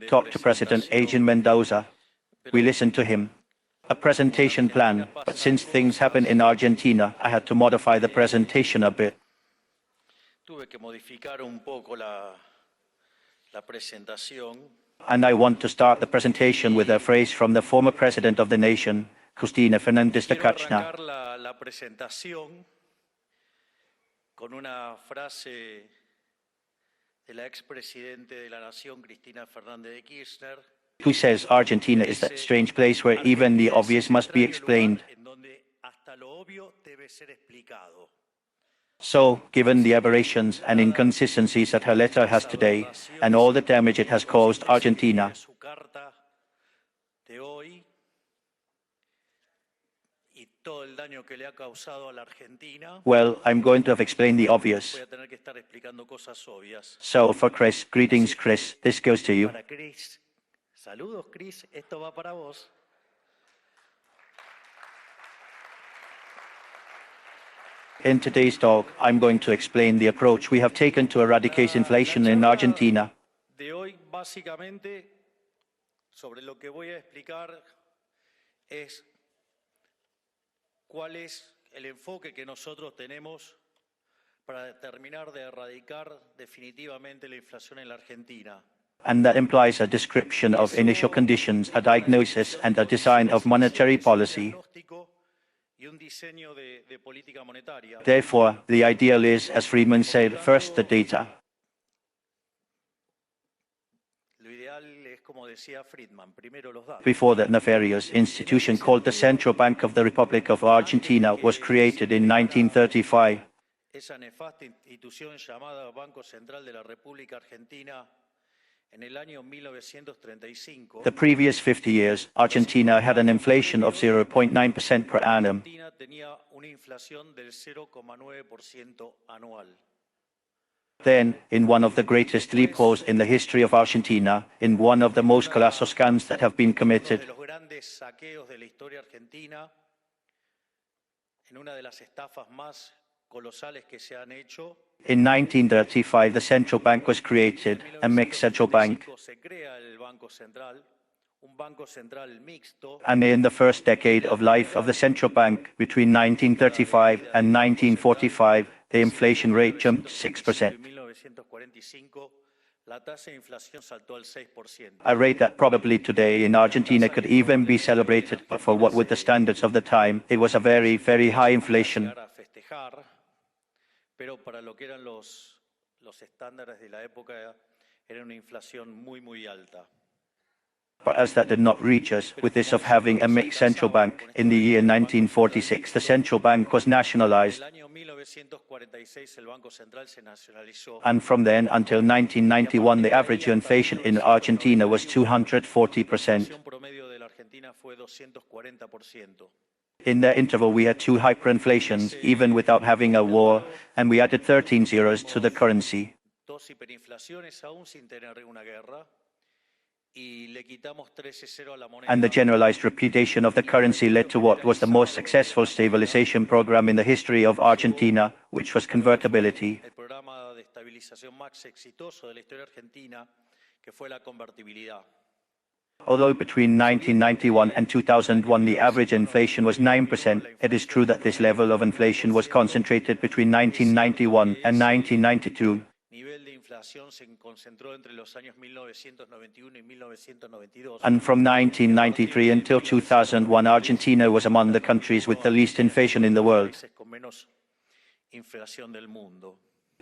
talked to President Agent Mendoza. We listened to him. A presentation plan, but since things happen in Argentina, I had to modify the presentation a bit. And I want to start the presentation with a phrase from the former president of the nation, Cristina Fernández de Kirchner. Con una frase de la expresidente de la Nación, Cristina Fernández de Kirchner, who says Argentina is that strange place where even the obvious must be explained. So, given the aberrations and inconsistencies that her letter has today, and all the damage it has caused Argentina, well, I'm going to have explained the obvious. So, for Chris, greetings, Chris, this goes to you. Saludos, Chris, esto va para vos. In today's talk, I'm going to explain the approach we have taken to eradicate inflation in Argentina. De hoy, básicamente, sobre lo que voy a explicar es cuál es el enfoque que nosotros tenemos para terminar de erradicar definitivamente la inflación en la Argentina. And that implies a description of initial conditions, a diagnosis, and a design of monetary policy. Therefore, the ideal is, as Friedman said, first the data. Before that nefarious institution called the Central Bank of the Republic of Argentina was created in 1935. Esa nefasta institución llamada Banco Central de la República Argentina. The previous 50 years, Argentina had an inflation of 0.9% per annum. Then, in one of the greatest loopholes in the history of Argentina, in one of the most colossal scams that have been committed, in 1935, the central bank was created, a mixed central bank. And in the first decade of life of the central bank, between 1935 and 1945, the inflation rate jumped 6%. A rate that probably today in Argentina could even be celebrated, but for what with the standards of the time, it was a very, very high inflation. Pero para lo que eran los estándares de la época era una inflación muy, muy alta. But as that did not reach us, with this of having a mixed central bank, in the year 1946, the central bank was nationalized. And from then until 1991, the average inflation in Argentina was 240%. In the interval, we had two hyperinflations, even without having a war, and we added 13 zeros to the currency. And the generalized repudiation of the currency led to what was the most successful stabilization program in the history of Argentina, which was convertibility. Although between 1991 and 2001 the average inflation was 9%, it is true that this level of inflation was concentrated between 1991 and 1992. And from 1993 until 2001, Argentina was among the countries with the least inflation in the world.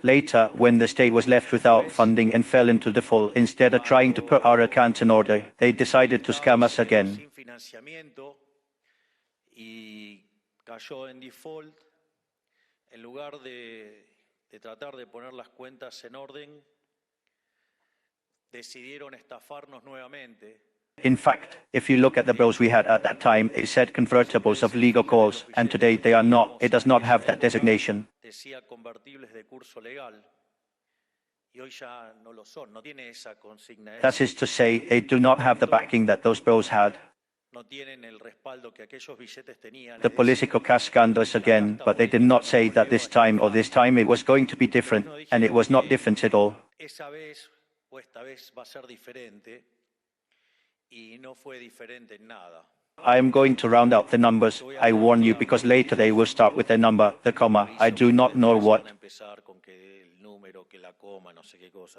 Later, when the state was left without funding and fell into default, instead of trying to put our accounts in order, they decided to scam us again. De tratar de poner las cuentas en orden, decidieron estafarnos nuevamente. In fact, if you look at the bills we had at that time, it said convertibles of legal cause, and today they are not. It does not have that designation. Decía convertibles de curso legal, y hoy ya no lo son, no tiene esa consigna. That is to say, they do not have the backing that those bills had. The political cash scandals again, but they did not say that this time it was going to be different, and it was not different at all. o esta vez va a ser diferente, y no fue diferente en nada. I am going to round out the numbers, I warn you, because later they will start with a number, the comma, I do not know what.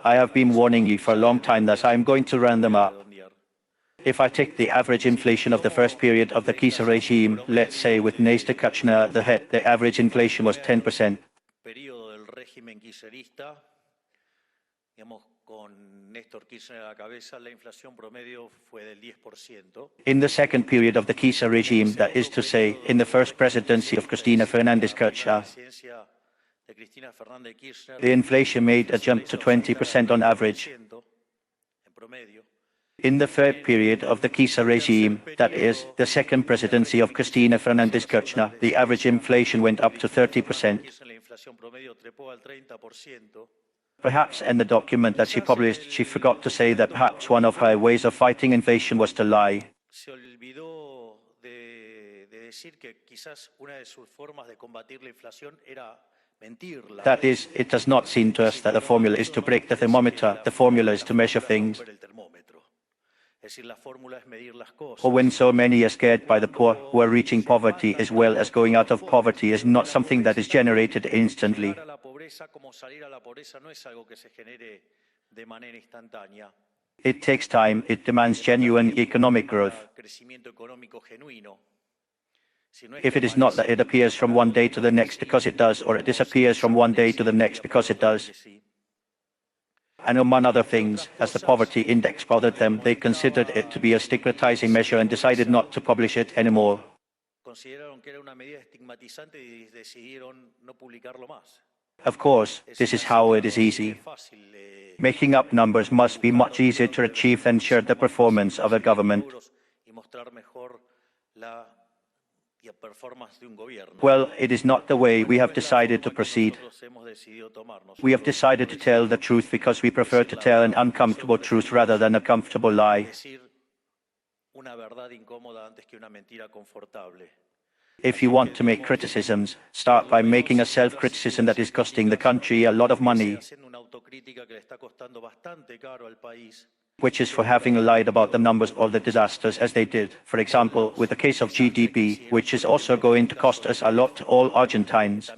I have been warning you for a long time that I am going to round them up. If I take the average inflation of the first period of the Kisa regime, let's say with Néstor Kirchner the head, the average inflation was 10%. Periodo del régimen kirchnerista, digamos, con Néstor Kirchner a la cabeza, la inflación promedio fue del 10%. In the second period of the Kisa regime, that is to say, in the first presidency of Cristina Fernández Kirchner, the inflation made a jump to 20% on average. In the third period of the Kisa regime, that is, the second presidency of Cristina Fernández Kirchner, the average inflation went up to 30%. Perhaps in the document that she published, she forgot to say that perhaps one of her ways of fighting inflation was to lie. Se olvidó de decir que quizás una de sus formas de combatir la inflación era mentirla. That is, it does not seem to us that the formula is to break the thermometer, the formula is to measure things. Or when so many are scared by the poor who are reaching poverty as well as going out of poverty is not something that is generated instantly. It takes time, it demands genuine economic growth. If it is not that it appears from one day to the next because it does, or it disappears from one day to the next because it does. And among other things, as the poverty index bothered them, they considered it to be a stigmatizing measure and decided not to publish it anymore. Of course, this is how it is easy. Making up numbers must be much easier to achieve than share the performance of a government. Well, it is not the way we have decided to proceed. We have decided to tell the truth because we prefer to tell an uncomfortable truth rather than a comfortable lie. If you want to make criticisms, start by making a self-criticism that is costing the country a lot of money, which is for having lied about the numbers or the disasters as they did, for example, with the case of GDP, which is also going to cost us a lot to all Argentines.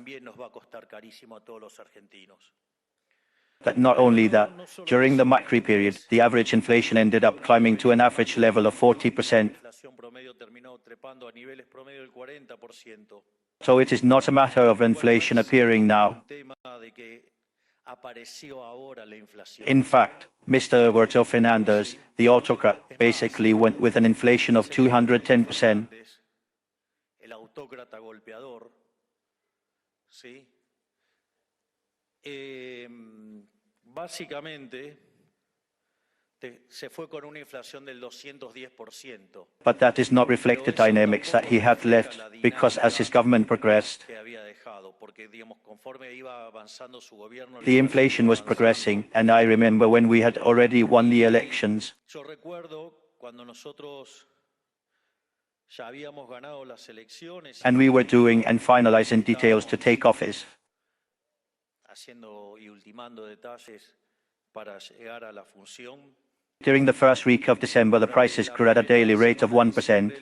But not only that, during the Macri period, the average inflation ended up climbing to an average level of 40%. So it is not a matter of inflation appearing now. In fact, Mr. Alberto Fernandez, the autocrat, basically went with an inflation of 210%. But that is not reflect the dynamics that he had left, because as his government progressed, the inflation was progressing, and I remember when we had already won the elections. And we were doing and finalizing details to take office. During the first week of December, the prices grew at a daily rate of 1%.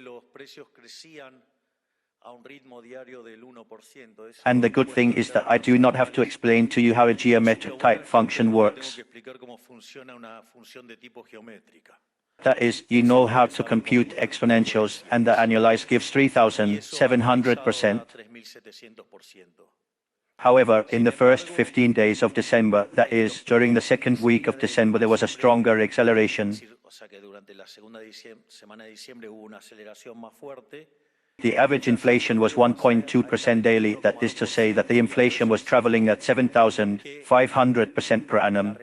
And the good thing is that I do not have to explain to you how a geometric type function works. That is, you know how to compute exponentials, and the annualized gives 3,700%. However, in the first 15 days of December, that is, during the second week of December, there was a stronger acceleration. The average inflation was 1.2% daily, that is to say that the inflation was traveling at 7,500% per annum.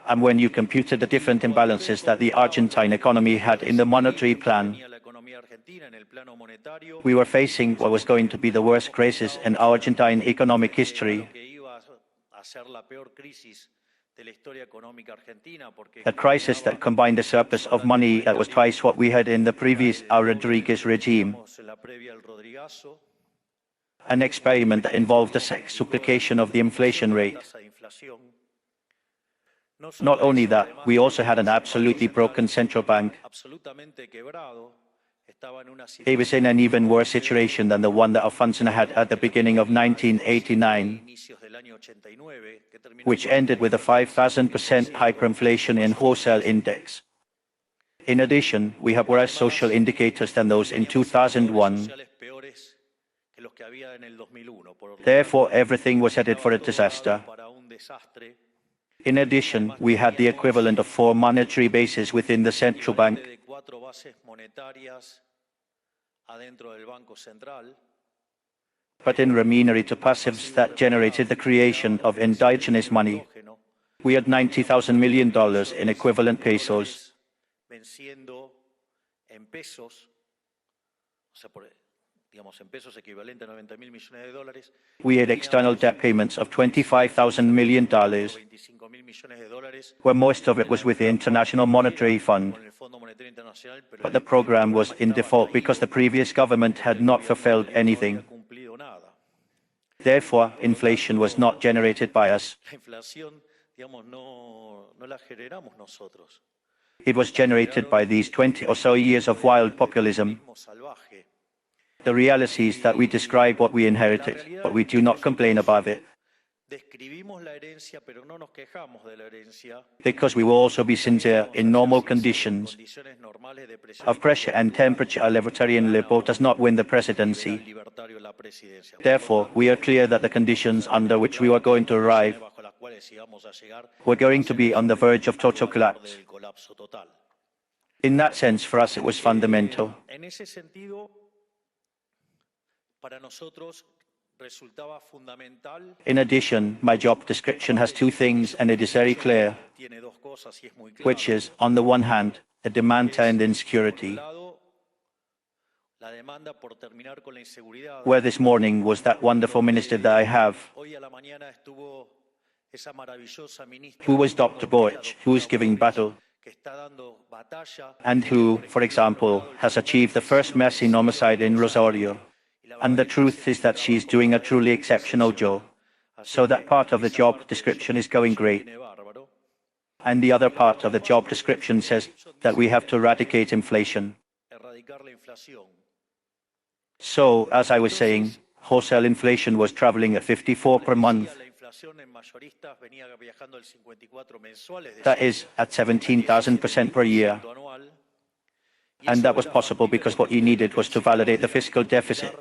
And when you computed the different imbalances that the Argentine economy had in the monetary plan, we were facing what was going to be the worst crisis in Argentine economic history. A crisis that combined a surplus of money that was twice what we had in the previous Rodriguez regime, an experiment that involved the sextuplication of the inflation rate. Not only that, we also had an absolutely broken central bank. It was in an even worse situation than the one that Alfonsina had at the beginning of 1989, which ended with a 5,000% hyperinflation in wholesale index. In addition, we have worse social indicators than those in 2001. Therefore, everything was headed for a disaster. In addition, we had the equivalent of 4 monetary bases within the central bank. But in remunerated passives that generated the creation of endogenous money, we had $90,000 million in equivalent pesos. We had external debt payments of $25,000 million, where most of it was with the International Monetary Fund. But the program was in default because the previous government had not fulfilled anything. Therefore, inflation was not generated by us. It was generated by these 20 or so years of wild populism. The reality is that we describe what we inherited, but we do not complain about it. Because we will also be sincere, in normal conditions of pressure and temperature, a libertarian liberal does not win the presidency. Therefore, we are clear that the conditions under which we were going to arrive were going to be on the verge of total collapse. In that sense, for us, it was fundamental. In addition, my job description has 2 things, and it is very clear, which is, on the one hand, the demand to end insecurity, where this morning was that wonderful minister that I have, who was Dr. Boich, who is giving battle, and who, for example, has achieved the first mass homicide in Rosario. And the truth is that she is doing a truly exceptional job. So that part of the job description is going great. And the other part of the job description says that we have to eradicate inflation. So, as I was saying, wholesale inflation was traveling at 54 per month. That is, at 17,000% per year. And that was possible because what you needed was to validate the fiscal deficit.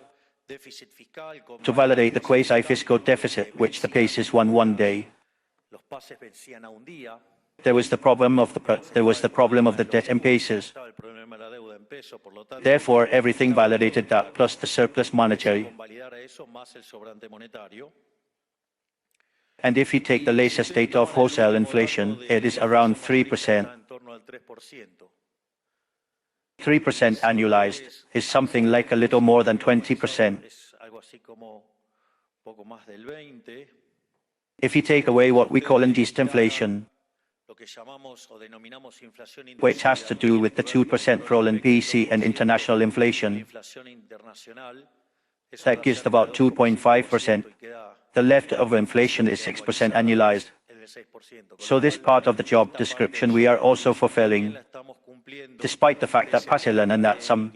To validate the quasi-fiscal deficit, which the paces won one day. There was the problem of the debt in pesos. Therefore, everything validated that, plus the surplus monetary. And if you take the latest data of wholesale inflation, it is around 3%. 3% annualized is something like a little more than 20%. If you take away what we call induced inflation, which has to do with the 2% roll in PC and international inflation, that gives about 2.5%. The leftover inflation is 6% annualized. So this part of the job description we are also fulfilling, despite the fact that Pasilan and that some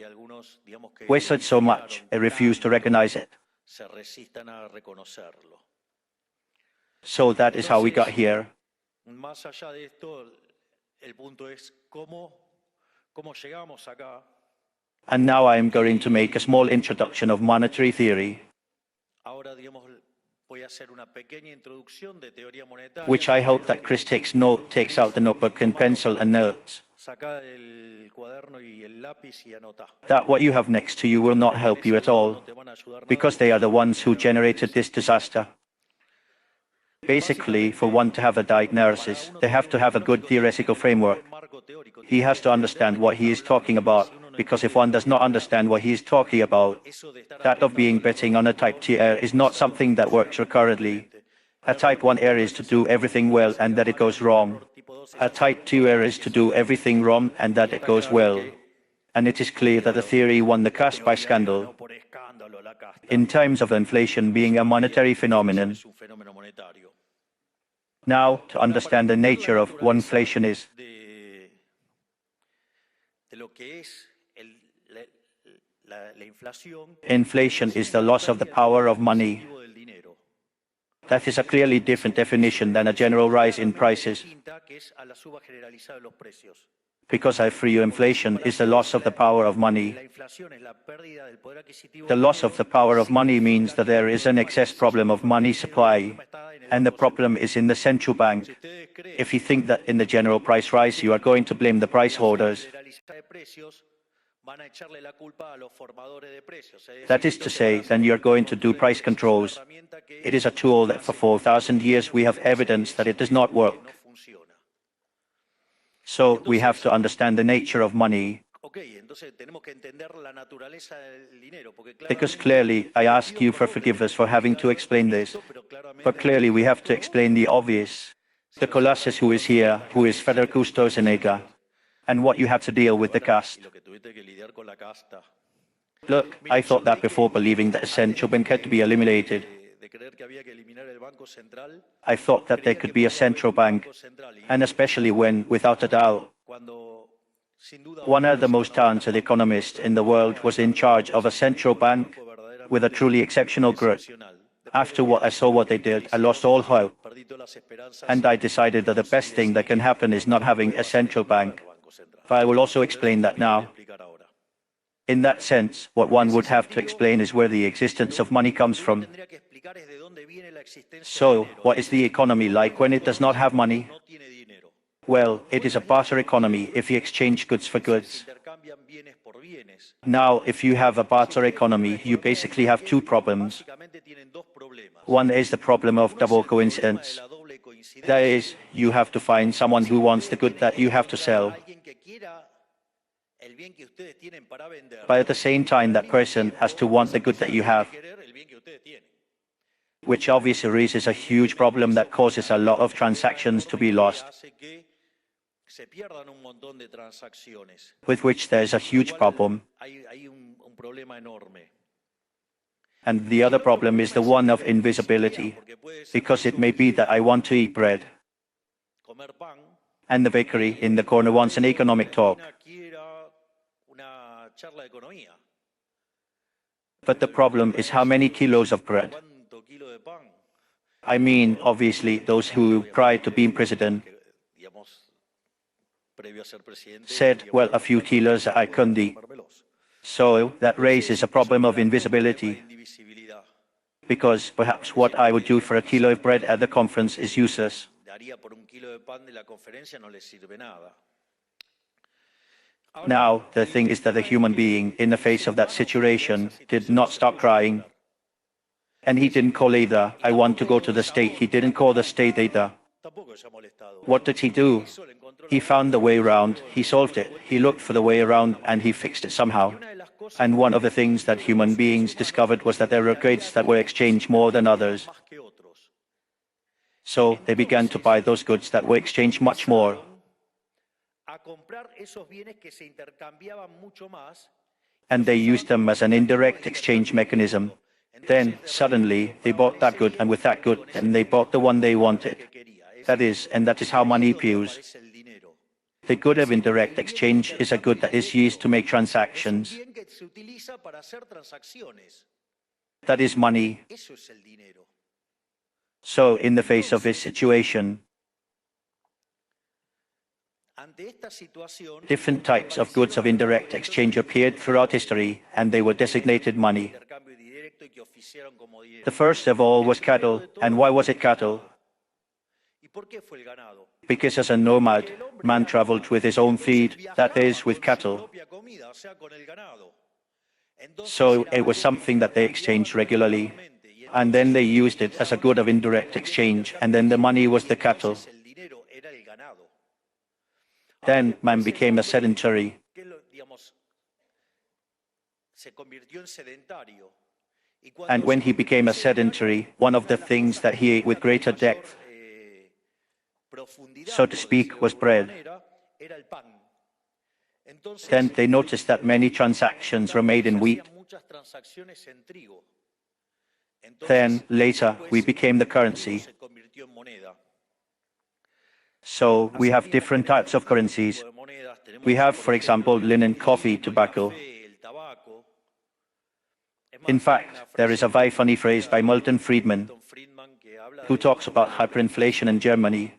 wasted so much, they refuse to recognize it. So that is how we got here. And now I am going to make a small introduction of monetary theory, which I hope that Chris takes out the notebook and pencil and notes. That what you have next to you will not help you at all, because they are the ones who generated this disaster. Basically, for one to have a diagnosis, they have to have a good theoretical framework. He has to understand what he is talking about, because if one does not understand what he is talking about, that of being betting on a type 2 error is not something that works recurrently. A type 1 error is to do everything well and that it goes wrong. A type 2 error is to do everything wrong and that it goes well. And it is clear that the theory won the cast by scandal. escándalo la casta. in terms of inflation being a monetary phenomenon. Es un fenómeno monetario. Now, to understand the nature of what inflation is, De lo que es la inflación. inflation is the loss of the power of money. Del dinero. That is a clearly different definition than a general rise in prices. Que es a la suba generalizada de los precios. Because I free you, inflation is the loss of the power of money. The loss of the power of money means that there is an excess problem of money supply, and the problem is in the central bank. If you think that in the general price rise you are going to blame the price holders, that is to say, then you are going to do price controls. It is a tool that for 4,000 years we have evidence that it does not work. So we have to understand the nature of money. Because clearly, I ask you for forgiveness for having to explain this. But clearly we have to explain the obvious. The Colossus who is here, who is Federico Senega, and what you have to deal with the caste. Look, I thought that before believing that a central bank had to be eliminated. I thought that there could be a central bank, and especially when, without a doubt, one of the most talented economists in the world was in charge of a central bank with a truly exceptional grit. After what I saw what they did, I lost all hope, and I decided that the best thing that can happen is not having a central bank. But I will also explain that now. In that sense, what one would have to explain is where the existence of money comes from. So, what is the economy like when it does not have money? Well, it is a barter economy if you exchange goods for goods. Now, if you have a barter economy, you basically have two problems. One is the problem of double coincidence. That is, you have to find someone who wants the good that you have to sell. But at the same time, that person has to want the good that you have, which obviously raises a huge problem that causes a lot of transactions to be lost, with which there is a huge problem. And the other problem is the one of invisibility, because it may be that I want to eat bread, and the bakery in the corner wants an economic talk. But the problem is how many kilos of bread. I mean, obviously, those who, prior to being president, said, well, a few kilos I couldn't eat. So that raises a problem of invisibility, because perhaps what I would do for a kilo of bread at the conference is useless. Now, the thing is that the human being, in the face of that situation, did not stop crying. And he didn't call either, I want to go to the state. He didn't call the state either. What did he do? He found the way around, he solved it. He looked for the way around and he fixed it somehow. And one of the things that human beings discovered was that there were goods that were exchanged more than others. So they began to buy those goods that were exchanged much more. And they used them as an indirect exchange mechanism. Then, suddenly, they bought that good, and with that good, and they bought the one they wanted. That is how money appears. The good of indirect exchange is a good that is used to make transactions. That is money. So, in the face of this situation, different types of goods of indirect exchange appeared throughout history, and they were designated money. The first of all was cattle. And why was it cattle? Because as a nomad, man traveled with his own feed, that is, with cattle. So it was something that they exchanged regularly, and then they used it as a good of indirect exchange, and then the money was the cattle. Then man became a sedentary. And when he became a sedentary, one of the things that he ate with greater depth, so to speak, was bread. Then they noticed that many transactions were made in wheat, muchas transacciones en trigo. Then, later, we became the currency. Se convirtió en moneda. So, we have different types of currencies. We have, for example, linen, coffee, tobacco. In fact, there is a very funny phrase by Milton Friedman, who talks about hyperinflation in Germany.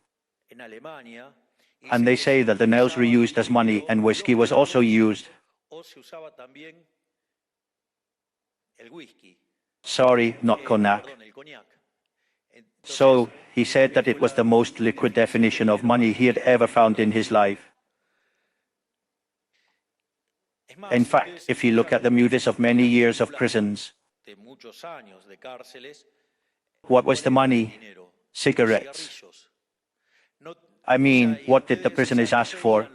And they say that the nails were used as money and whiskey was also used. Sorry, not cognac. So, he said that it was the most liquid definition of money he had ever found in his life. In fact, if you look at the motives of many years of prisons, what was the money? Cigarettes. I mean, what did the prisoners ask for?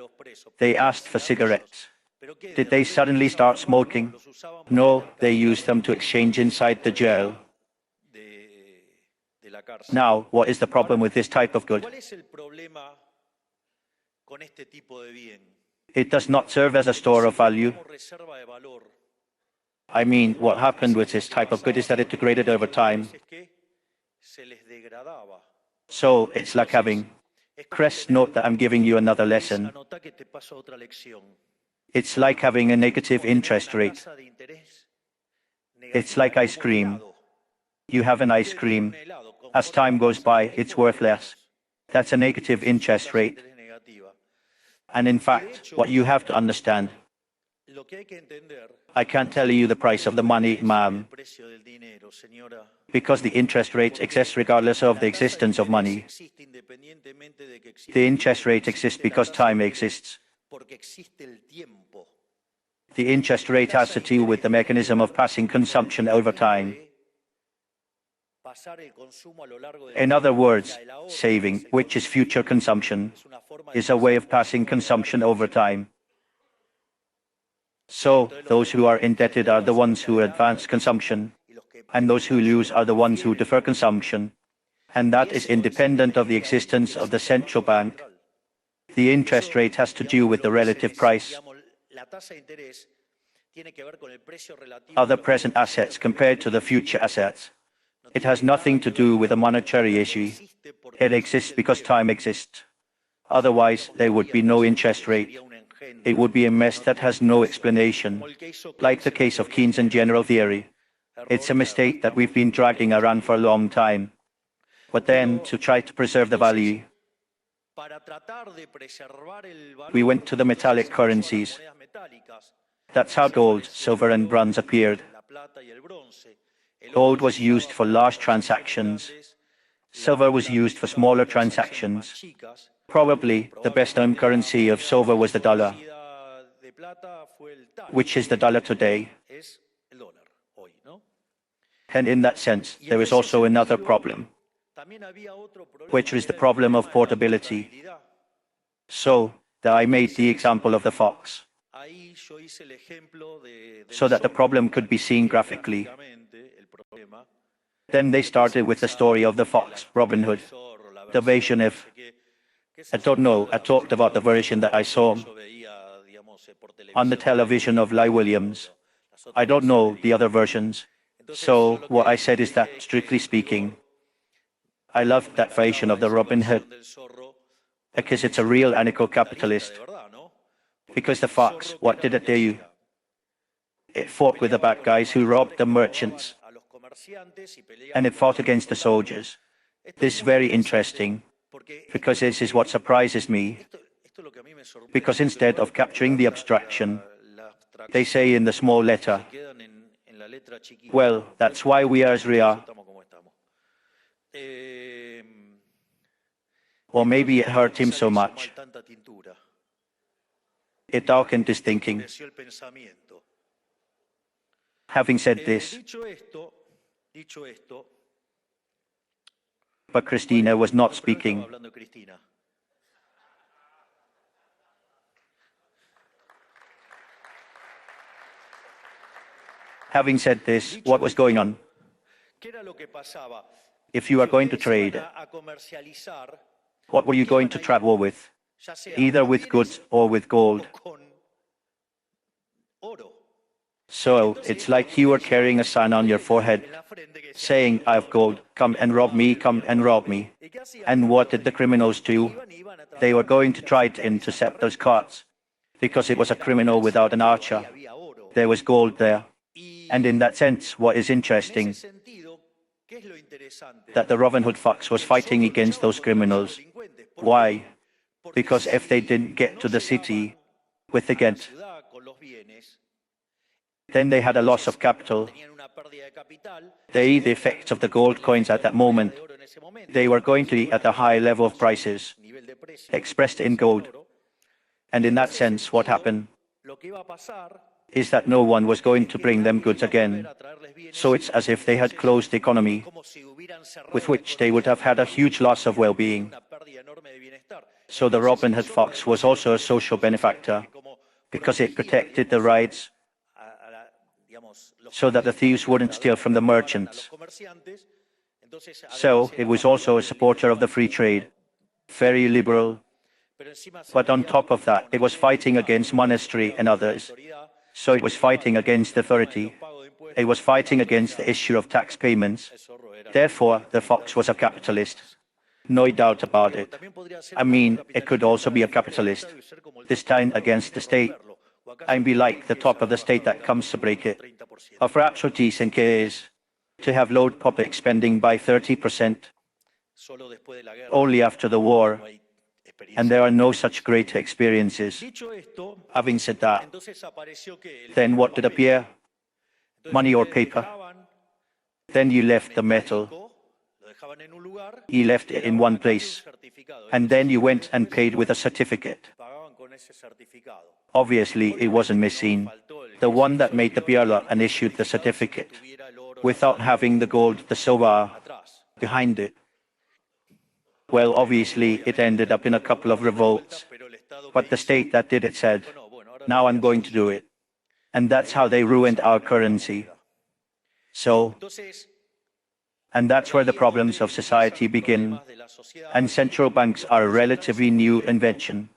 They asked for cigarettes. Did they suddenly start smoking? No, they used them to exchange inside the jail. Now, what is the problem with this type of good? It does not serve as a store of value. I mean, what happened with this type of good is that it degraded over time. So, it's like having... Chris, note that I'm giving you another lesson. It's like having a negative interest rate. It's like ice cream. You have an ice cream. As time goes by, it's worth less. That's a negative interest rate. And in fact, what you have to understand, I can't tell you the price of the money, ma'am, because the interest rate exists regardless of the existence of money. The interest rate exists because time exists. The interest rate has to do with the mechanism of passing consumption over time. In other words, saving, which is future consumption, is a way of passing consumption over time. So, those who are indebted are the ones who advance consumption, and those who lose are the ones who defer consumption. And that is independent of the existence of the central bank. The interest rate has to do with the relative price of the present assets compared to the future assets. It has nothing to do with a monetary issue. It exists because time exists. Otherwise, there would be no interest rate. It would be a mess that has no explanation, like the case of Keynes' general theory. It's a mistake that we've been dragging around for a long time. But then, to try to preserve the value, we went to the metallic currencies. That's how gold, silver and bronze appeared. Gold was used for large transactions. Silver was used for smaller transactions. Probably the best-known currency of silver was the dollar, which is the dollar today. And in that sense, there is also another problem, which is the problem of portability. So, I made the example of the fox, so that the problem could be seen graphically. Then they started with the story of the fox, Robin Hood, the version of... I don't know, I talked about the version that I saw on the television of Ly Williams. I don't know the other versions. So, what I said is that, strictly speaking, I loved that version of the Robin Hood, because it's a real anarcho-capitalist. Because the fox, what did it do? It fought with the bad guys who robbed the merchants, and it fought against the soldiers. This is very interesting, because this is what surprises me. Because instead of capturing the abstraction, they say in the small letter, well, that's why we are as we are. Or maybe it hurt him so much. It darkened his thinking. Having said this, but Cristina was not speaking. Having said this, what was going on? If you are going to trade, what were you going to travel with? Either with goods or with gold. So it's like you were carrying a sign on your forehead saying, I have gold, come and rob me, come and rob me. And what did the criminals do? They were going to try to intercept those carts because it was a criminal without an archer. There was gold there. And in that sense, what is interesting, that the Robin Hood fox was fighting against those criminals. Why? Because if they didn't get to the city with the get, then they had a loss of capital. The effects of the gold coins at that moment, they were going to be at a high level of prices, expressed in gold. And in that sense, what happened is that no one was going to bring them goods again. So it's as if they had closed the economy, with which they would have had a huge loss of well-being. So the Robin Hood fox was also a social benefactor, because it protected the rights so that the thieves wouldn't steal from the merchants. So it was also a supporter of the free trade, very liberal. But on top of that, it was fighting against monastery and others. So it was fighting against authority. It was fighting against the issue of tax payments. Therefore, the fox was a capitalist. No doubt about it. I mean, it could also be a capitalist, this time against the state, and be like the top of the state that comes to break it. Of perhaps what decent is to have low public spending by 30% only after the war, and there are no such great experiences. Having said that, then what did appear? Money or paper. Then you left the metal. You left it in one place, and then you went and paid with a certificate. Obviously, it wasn't missing. The one that made the birla and issued the certificate, without having the gold, the silver behind it. Well, obviously, it ended up in a couple of revolts. But the state that did it said, now I'm going to do it. And that's how they ruined our currency. So, and that's where the problems of society begin. And central banks are a relatively new invention.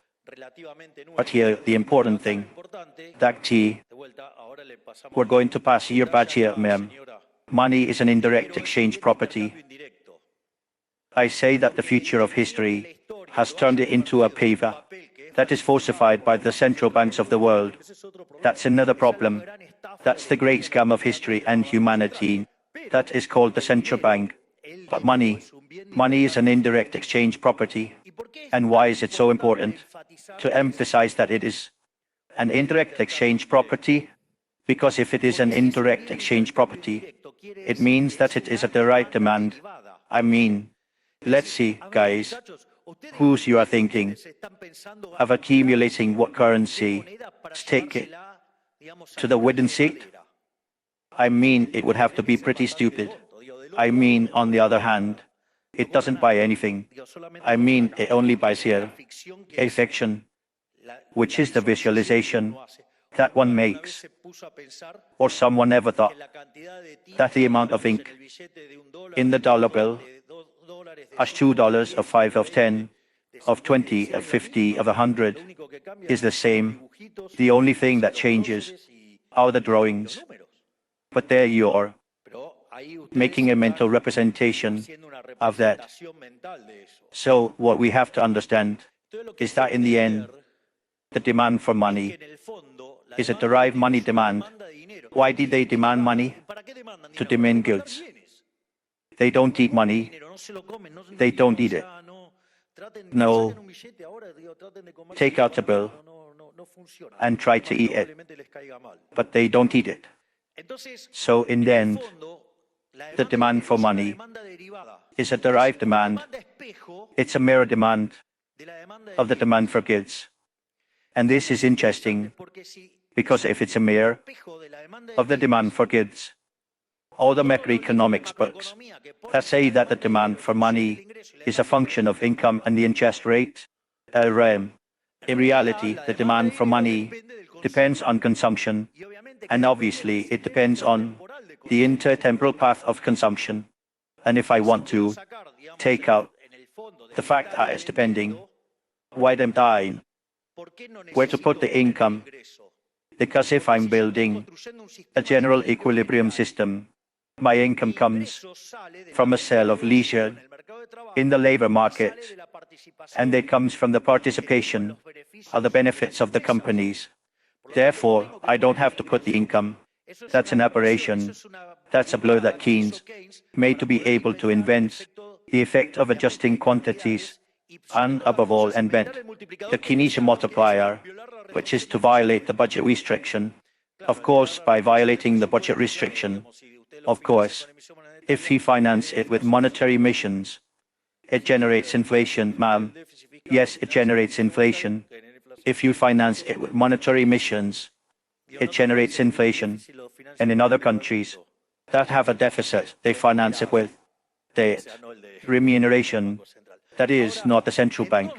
But here, the important thing, that we're going to pass your badge here, ma'am. Money is an indirect exchange property. I say that the future of history has turned it into a paper that is falsified by the central banks of the world. That's another problem. That's the great scam of history and humanity. That is called the central bank. But money is an indirect exchange property. And why is it so important to emphasize that it is an indirect exchange property? Because if it is an indirect exchange property, it means that it is a derived demand. I mean, let's see, guys, whose you are thinking of accumulating what currency, stake it to the wooden seat? I mean, it would have to be pretty stupid. I mean, on the other hand, it doesn't buy anything. I mean, it only buys here a fiction, which is the visualization that one makes. Or someone ever thought that the amount of ink in the dollar bill, as $2, of 5, of 10, of 20, of 50, of 100, is the same. The only thing that changes are the drawings. But there you are, making a mental representation of that. So what we have to understand is that in the end, the demand for money is a derived money demand. Why did they demand money? To demand goods. They don't eat money. They don't eat it. No. Take out a bill and try to eat it. But they don't eat it. So in the end, the demand for money is a derived demand. It's a mirror demand of the demand for goods. And this is interesting, because if it's a mirror of the demand for goods, all the macroeconomics books that say that the demand for money is a function of income and the interest rate, in reality, the demand for money depends on consumption, and obviously it depends on the intertemporal path of consumption. And if I want to take out the fact that it's depending, why am I dying? Where to put the income Because if I'm building a general equilibrium system, my income comes from a sale of leisure in the labor market, and it comes from the participation of the benefits of the companies. Therefore, I don't have to put the income. That's an aberration. That's a blow that Keynes made to be able to invent the effect of adjusting quantities and, above all, invent the Keynesian multiplier, which is to violate the budget restriction. Of course, by violating the budget restriction, of course, if he finances it with monetary emissions, it generates inflation, ma'am. Yes, it generates inflation. If you finance it with monetary emissions, it generates inflation. And in other countries that have a deficit, they finance it with debt, remuneration. That is not the central bank.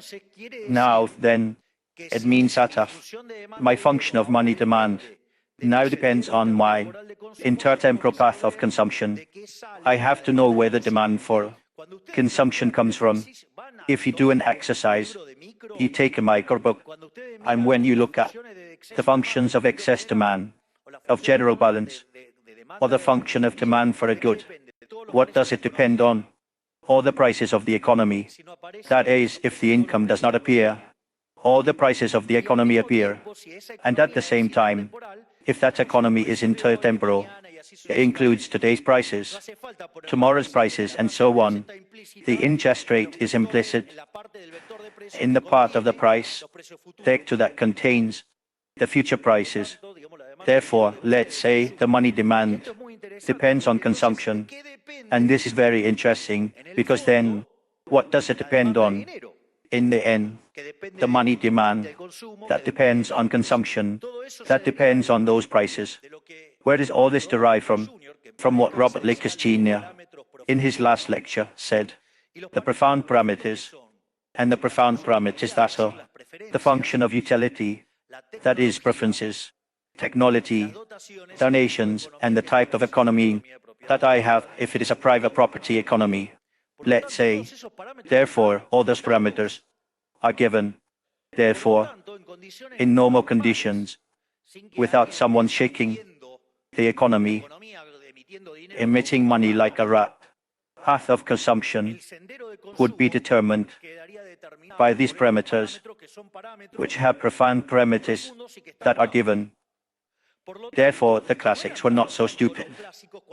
Now, then, it means that my function of money demand now depends on my intertemporal path of consumption. I have to know where the demand for consumption comes from. If you do an exercise, you take a microbook, and when you look at the functions of excess demand, of general balance, or the function of demand for a good, what does it depend on? All the prices of the economy. That is, if the income does not appear, all the prices of the economy appear. And at the same time, if that economy is intertemporal, it includes today's prices, tomorrow's prices, and so on. The interest rate is implicit in the part of the price vector that contains the future prices. Therefore, let's say the money demand depends on consumption. And this is very interesting, because then, what does it depend on? In the end, the money demand that depends on consumption, that depends on those prices. Where does all this derive from? From what Robert Lakers Jr., in his last lecture, said. The profound parameters, and the profound parameters that are the function of utility, that is, preferences, technology, donations, and the type of economy that I have if it is a private property economy. Let's say, therefore, all those parameters are given. Therefore, in normal conditions, without someone shaking the economy, emitting money like a rat, path of consumption would be determined by these parameters, which have profound parameters that are given. Therefore, the classics were not so stupid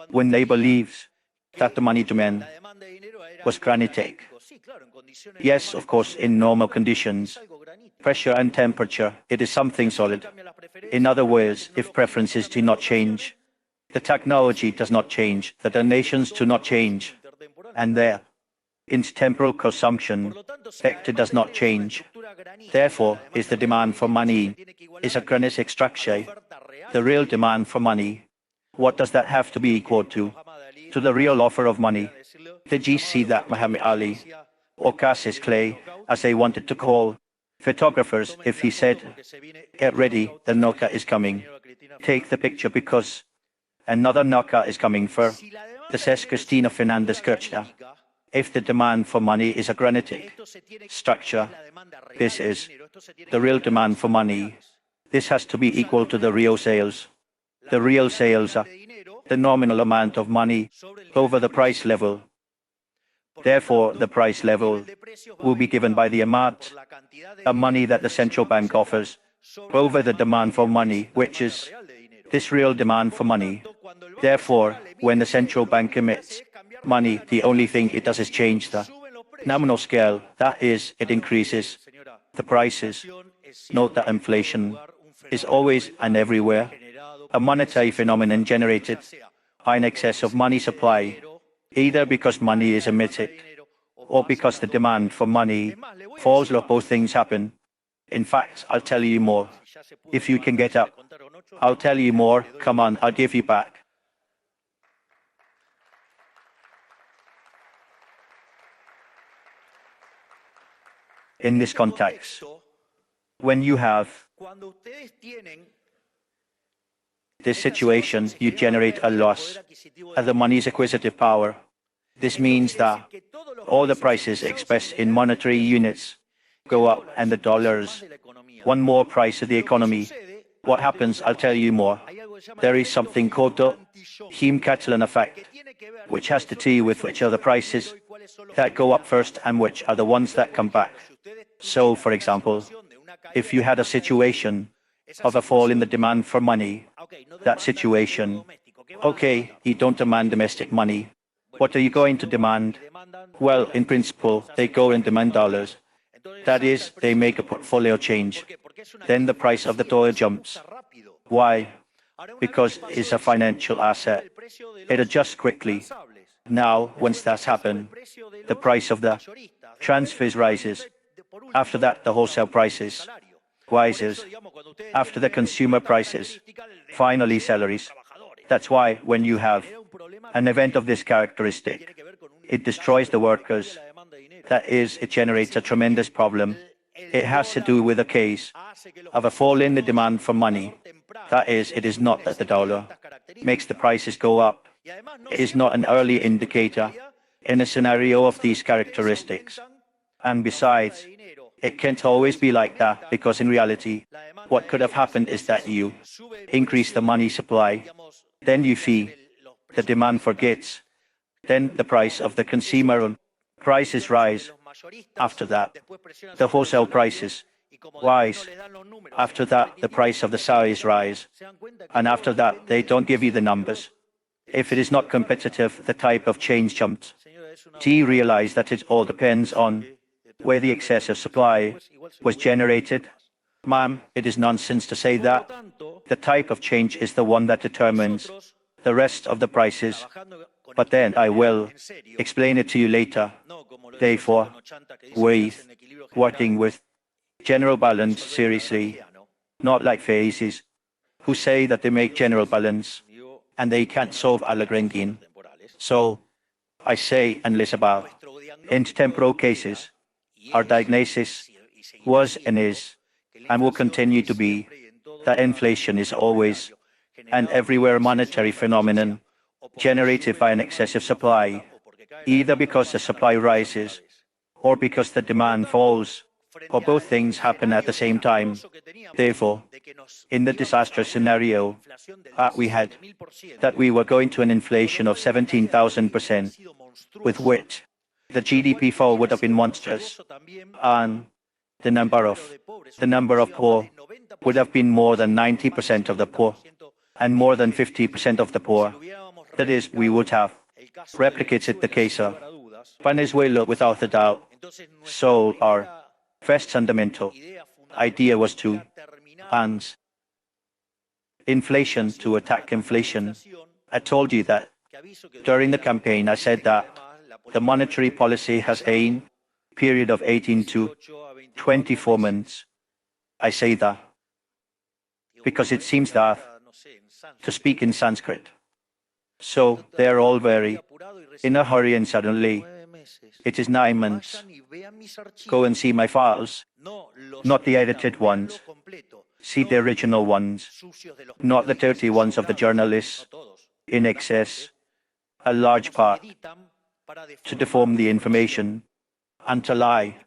when they believed that the money demand was granitic. Yes, of course, in normal conditions, pressure and temperature, it is something solid. In other words, if preferences do not change, the technology does not change, the donations do not change, and their intertemporal consumption vector does not change. Therefore, is the demand for money is a granitic structure, the real demand for money. What does that have to be equal to? To the real offer of money. Did you see that Muhammad Ali, or Cassius Clay, as they wanted to call photographers, if he said, "Get ready, the knockout is coming. Take the picture because another knockout is coming for," this says Cristina Fernandez Kirchner. If the demand for money is a granitic structure, this is the real demand for money. This has to be equal to the real sales. The real sales are the nominal amount of money over the price level. Therefore, the price level will be given by the amount of money that the central bank offers over the demand for money, which is this real demand for money. Therefore, when the central bank emits money, the only thing it does is change the nominal scale. That is, it increases the prices. Note that inflation is always and everywhere a monetary phenomenon generated by an excess of money supply, either because money is emitted or because the demand for money falls, or both things happen. In fact, I'll tell you more. If you can get up, I'll tell you more. Come on, I'll give you back. In this context, when you have this situation, you generate a loss of the money's acquisitive power. This means that all the prices expressed in monetary units go up, and the dollars, one more price of the economy, What happens, I'll tell you more. There is something called the Heim-Catalan effect, which has to do with which are the prices that go up first and which are the ones that come back. So, for example, if you had a situation of a fall in the demand for money, that situation, okay, you don't demand domestic money. What are you going to demand? Well, in principle, they go and demand dollars. That is, they make a portfolio change. Then the price of the dollar jumps. Why? Because it's a financial asset. It adjusts quickly. Now, once that's happened, the price of the transfers rises. After that, the wholesale prices rises. After the consumer prices, finally salaries. That's why when you have an event of this characteristic, it destroys the workers. That is, it generates a tremendous problem. It has to do with a case of a fall in the demand for money. That is, it is not that the dollar makes the prices go up. It is not an early indicator in a scenario of these characteristics. And besides, it can't always be like that, because in reality, what could have happened is that you increase the money supply, then you see the demand for goods, then the price of the consumer prices rise. After that, the wholesale prices rise. After that, the price of the salaries rise. And after that, they don't give you the numbers. If it is not competitive, the type of change jumps. T realized that it all depends on where the excessive supply was generated. Ma'am, it is nonsense to say that. The type of change is the one that determines the rest of the prices. But then I will explain it to you later. Therefore, working with general balance seriously, not like phases who say that they make general balance and they can't solve Argentine. So, I say and list about intertemporal cases. Our diagnosis was and is and will continue to be that inflation is always and everywhere a monetary phenomenon generated by an excessive supply, either because the supply rises or because the demand falls, or both things happen at the same time. Therefore, in the disastrous scenario we had, that we were going to an inflation of 17,000%, with which the GDP fall would have been monstrous, and the number of poor would have been more than 90% of the poor, and more than 50% of the poor. That is, we would have replicated the case of Venezuela without a doubt. So our first fundamental idea was to end inflation, to attack inflation. I told you that during the campaign. I said that the monetary policy has a period of 18 to 24 months. I say that because it seems that to speak in Sanskrit. So they are all very in a hurry, and suddenly it is 9 months. Go and see my files, not the edited ones. See the original ones, not the dirty ones of the journalists, in excess, a large part, to deform the information and to lie.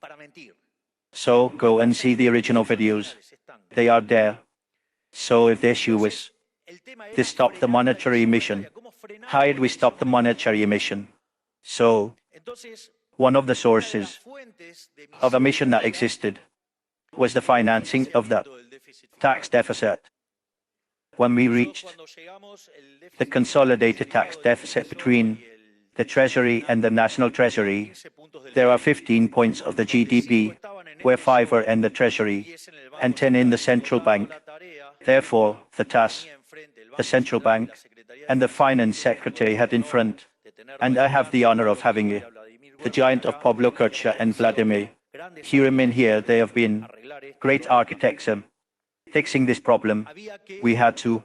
So go and see the original videos. They are there. So if the issue is to stop the monetary emission, how did we stop the monetary emission? So one of the sources of emission that existed was the financing of the tax deficit. When we reached the consolidated tax deficit between the Treasury and the National Treasury, there are 15 points of the GDP, where 5 are in the Treasury and 10 in the central bank. Therefore, the task, the central bank, and the finance secretary had in front, and I have the honor of having it, the giant of Pablo Kircher and Vladimir. Hear him in here. They have been great architects fixing this problem. We had to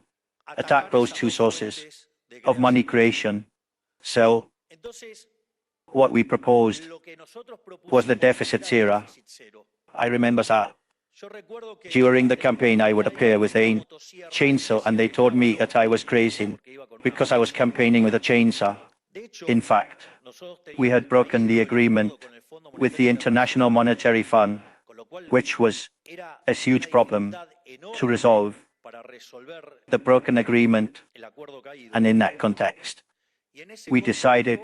attack those two sources of money creation. So what we proposed was the deficit era. I remember that during the campaign I would appear with a chainsaw, and they told me that I was crazy because I was campaigning with a chainsaw. In fact, we had broken the agreement with the International Monetary Fund, which was a huge problem to resolve. para resolver the broken agreement, el acuerdo caído. and in that context, Y en ese we decided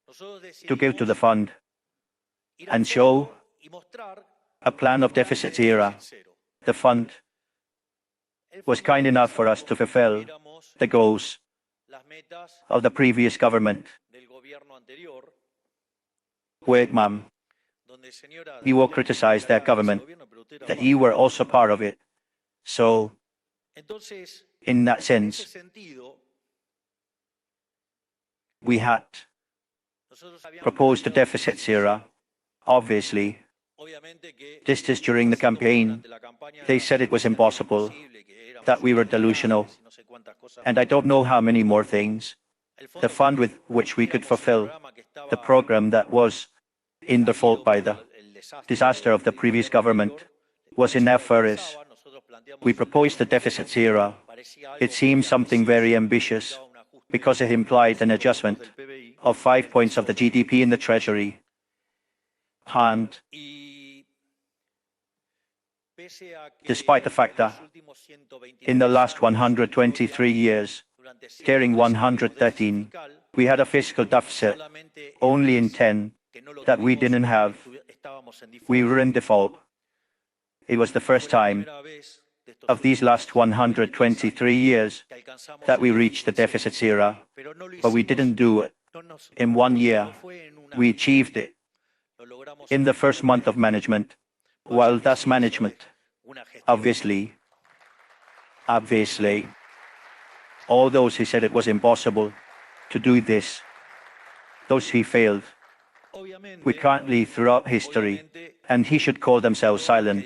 nosotros to give to the decidimos fund ir al and show fondo y mostrar a plan of un plan de deficit era. déficit cero. The fund El was fondo kind enough for us utilizamos to fulfill tuviéramos the goals las metas of the previous government. del gobierno anterior, Wait, ma'am, donde señora you all usted criticized their criticará ese government, gobierno, pero usted era that parte. you were also part of it. So, Entonces, in that en ese sense, sentido, we had nosotros habíamos proposed a planteado deficit era. Obviously, obviamente que this is during the campaign. durante la campaña They said it was impossible, imposible, que éramos that we were incapaces delusional, y no sé cuántas cosas and I más. don't know how many more things. El The fund with which we could fulfill the program that was in default by the disaster of the previous government was enough for us. We proposed the deficit era. It seemed something very ambitious because it implied an adjustment of 5 points of the GDP in the Treasury. And despite the fact that in the last 123 years, during 113, we had a fiscal deficit only in 10 that we didn't have. We were in default. It was the first time of these last 123 years that we reached the deficit era, but we didn't do it in 1 year. We achieved it in the first month of management. While that's management, obviously, all those who said it was impossible to do this, those who failed, we can't leave throughout history, and he should call themselves silent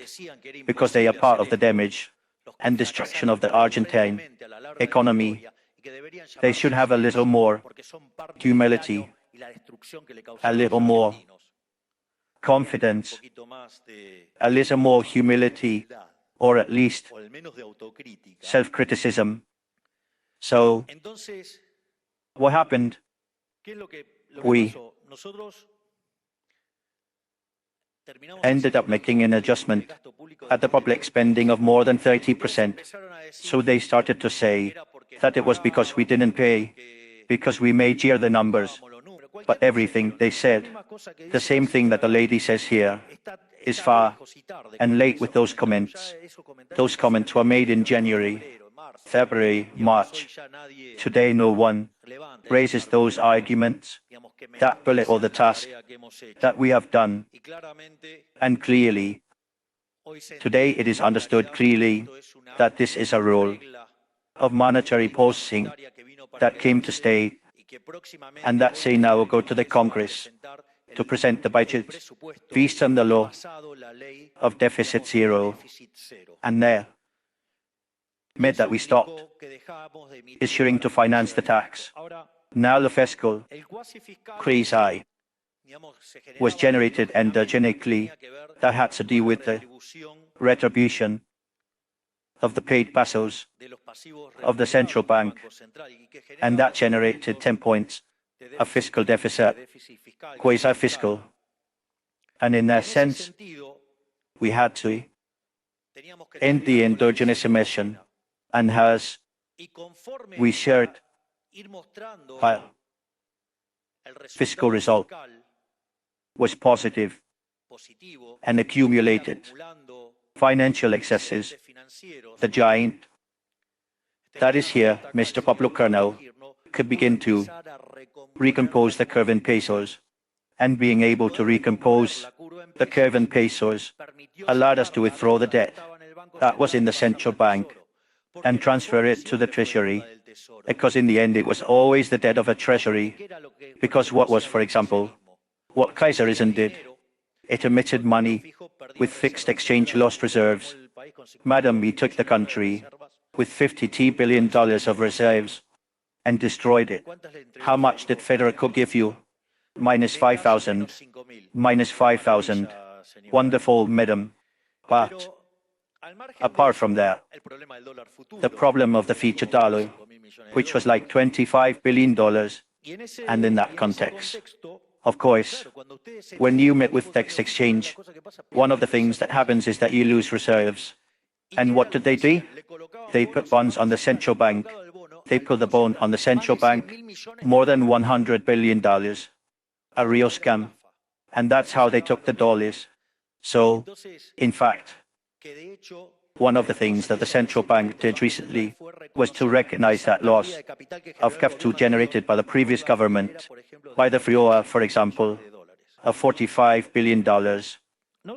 because they are part of the damage and destruction of the Argentine economy. They should have a little more humility, a little more confidence, a little more humility, or at least self-criticism. So, what happened? We ended up making an adjustment at the public spending of more than 30%. So they started to say that it was because we didn't pay, because we made year the numbers. But everything they said, the same thing that the lady says here, is far and late with those comments. Those comments were made in January, February, March. Today no one raises those arguments that belittle the task that we have done. And clearly, today it is understood clearly that this is a rule of monetary policy that came to stay, and that say now will go to the Congress to present the budget based on the law of deficit zero. And there, meant that we stopped issuing to finance the tax. Now the fiscal quasi was generated endogenically that had to do with the retribution of the paid pesos of the central bank, and that generated 10 points of fiscal deficit, quasi-fiscal. And in that sense, we had to end the endogenous emission, and as we shared, while fiscal result was positive and accumulated financial excesses, the giant that is here, Mr. Pablo Colonel, could begin to recompose the curve in pesos, and being able to recompose the curve in pesos allowed us to withdraw the debt that was in the central bank and transfer it to the treasury, because in the end it was always the debt of a treasury. Because what was, for example, what Kaiserism did, it emitted money with fixed exchange lost reserves. Madam, we took the country with $52 billion of reserves and destroyed it. How much did Federico give you? Minus 5,000. Minus 5,000. Wonderful, madam. But apart from that, the problem of the future dollar, which was like $25 billion, and in that context, of course, when you met with text exchange, one of the things that happens is that you lose reserves. And what did they do? They put bonds on the central bank. They put the bond on the central bank, more than $100 billion. A real scam. And that's how they took the dollars. So, in fact, one of the things that the central bank did recently was to recognize that loss of capital generated by the previous government, by the FIOA, for example, of $45 billion.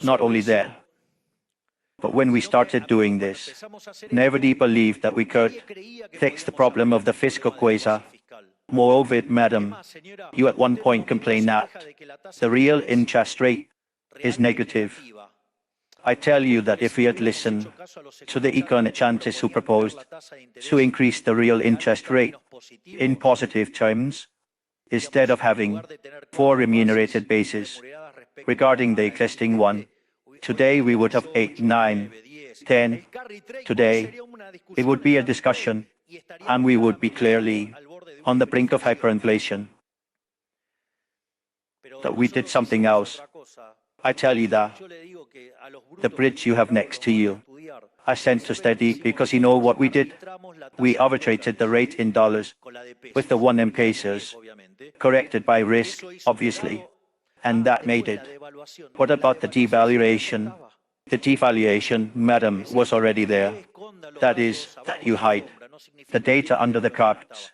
Not only that, but when we started doing this, nobody believed that we could fix the problem of the fiscal quasar. Moreover, madam, you at one point complained that the real interest rate is negative. I tell you that if we had listened to the economists who proposed to increase the real interest rate in positive terms, instead of having 4 remunerated bases regarding the existing one, today we would have 8, 9, 10. Today, it would be a discussion, and we would be clearly on the brink of hyperinflation. That we did something else. I tell you that the bridge you have next to you, I sent to study because you know what we did? We arbitrated the rate in dollars with the one in pesos, corrected by risk, obviously, and that made it. What about the devaluation? The devaluation, madam, was already there. That is, that you hide the data under the carpet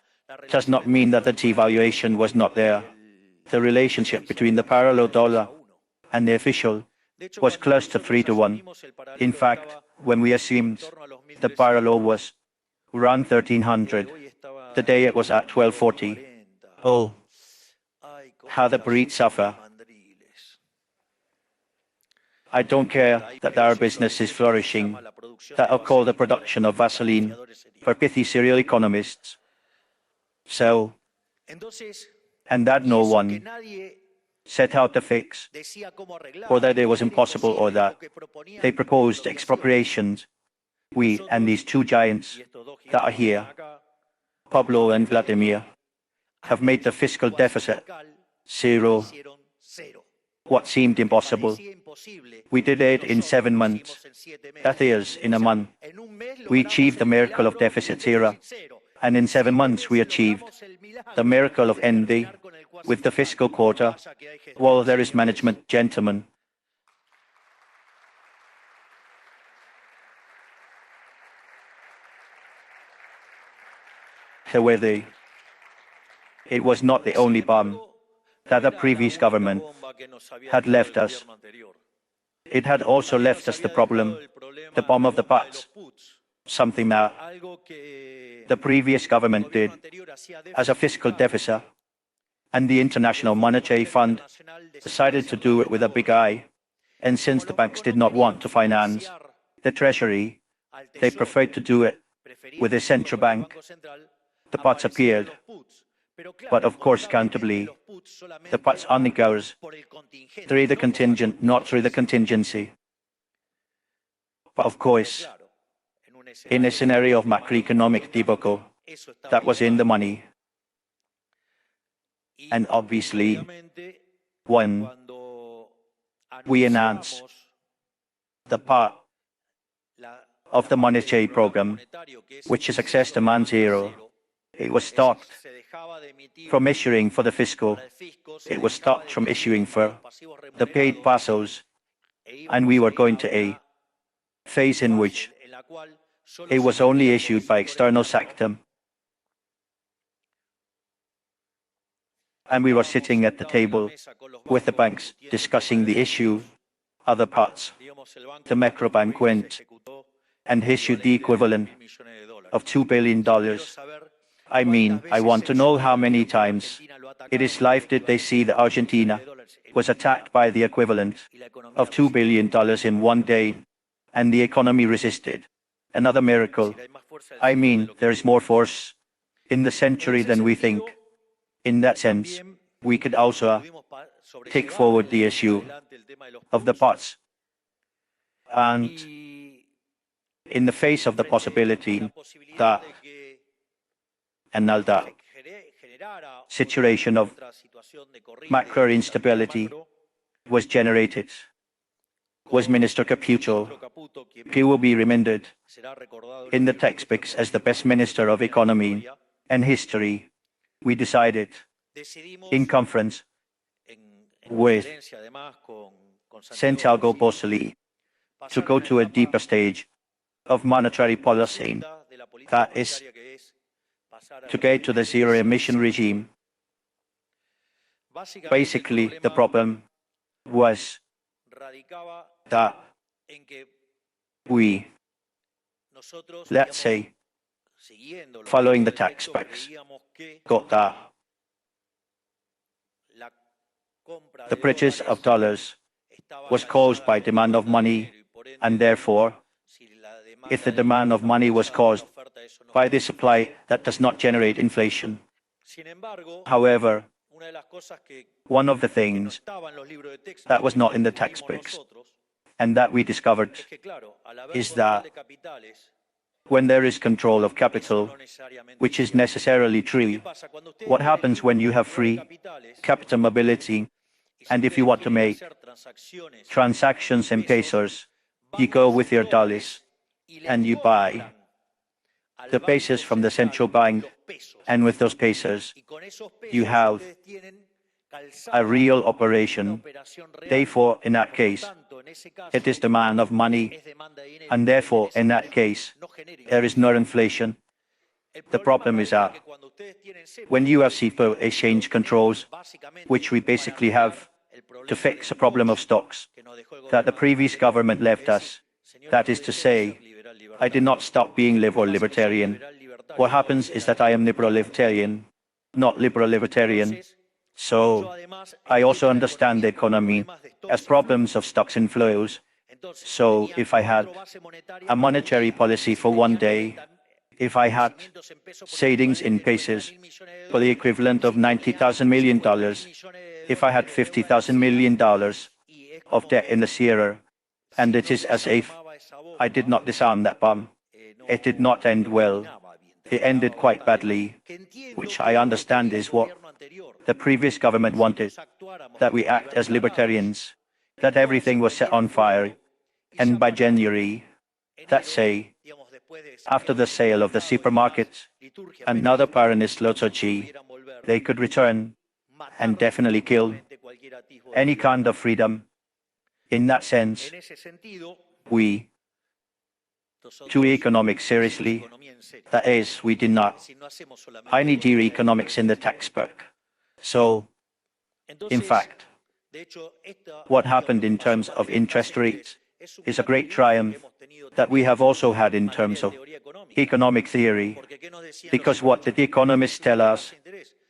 does not mean that the devaluation was not there. The relationship between the parallel dollar and the official was close to 3 to 1. In fact, when we assumed the parallel was around 1300, the day it was at 1240. Oh, how the breed suffer. I don't care that our business is flourishing. That'll call the production of Vaseline for pithy serial economists. So, and that no one set out to fix, or that it was impossible, or that they proposed expropriations. We and these two giants that are here, Pablo and Vladimir, have made the fiscal deficit zero. What seemed impossible, we did it in 7 months. That is, in a month. We achieved the miracle of deficit zero. And in 7 months we achieved the miracle of ending with the fiscal quota. Well, there is management, gentlemen. However, it was not the only bomb that the previous government had left us. It had also left us the problem, the bomb of the puts, something that the previous government did as a fiscal deficit, and the International Monetary Fund decided to do it with a big eye. And since the banks did not want to finance the treasury, they preferred to do it with the central bank. The puts appeared, but of course, countably, the puts only goes through the contingent, not through the contingency. But of course, in a scenario of macroeconomic debacle, that was in the money. And obviously, when we announced the part of the monetary program, which is access to man zero, it was stopped from issuing for the fiscal. It was stopped from issuing for the paid pesos. And we were going to a phase in which it was only issued by external sector. And we were sitting at the table with the banks discussing the issue. Other parts, the macro bank went and issued the equivalent of $2 billion. I mean, I want to know how many times in its life did they see that Argentina was attacked by the equivalent of $2 billion in one day, and the economy resisted. Another miracle. I mean, there is more force in the century than we think. In that sense, we could also take forward the issue of the pots. And in the face of the possibility that another situation of macro instability was generated, was Minister Caputo. He will be remembered in the textbooks as the best Minister of Economy and History. We decided in conference with Santiago Bossoli to go to a deeper stage of monetary policy, that is, to get to the zero-emission regime. Basically, the problem was that we, let's say, following the tax specs, got that the purchase of dollars was caused by demand of money, and therefore, if the demand of money was caused by the supply, that does not generate inflation. However, one of the things that was not in the textbooks and that we discovered is that when there is control of capital, which is necessarily true, what happens when you have free capital mobility, and if you want to make transactions in pesos, you go with your dollars and you buy the pesos from the central bank, and with those pesos, you have a real operation. Therefore, in that case, it is demand of money, and therefore, in that case, there is no inflation. The problem is that when you have CFO exchange controls, which we basically have to fix a problem of stocks that the previous government left us, that is to say, I did not stop being liberal libertarian. What happens is that I am liberal libertarian, not liberal libertarian. So I also understand the economy as problems of stocks and flows. So if I had a monetary policy for one day, if I had savings in pesos for the equivalent of $90,000 million, if I had $50,000 million of debt in the Sierra, and it is as if I did not disarm that bomb. It did not end well. It ended quite badly, which I understand is what the previous government wanted, that we act as libertarians, that everything was set on fire. And by January, let's say, after the sale of the supermarkets, another Paranist liturgy, they could return and definitely kill any kind of freedom. In that sense, we took economics seriously. That is, we did not pioneer economics in the textbook. So, in fact, what happened in terms of interest rates is a great triumph that we have also had in terms of economic theory, because what did the economists tell us?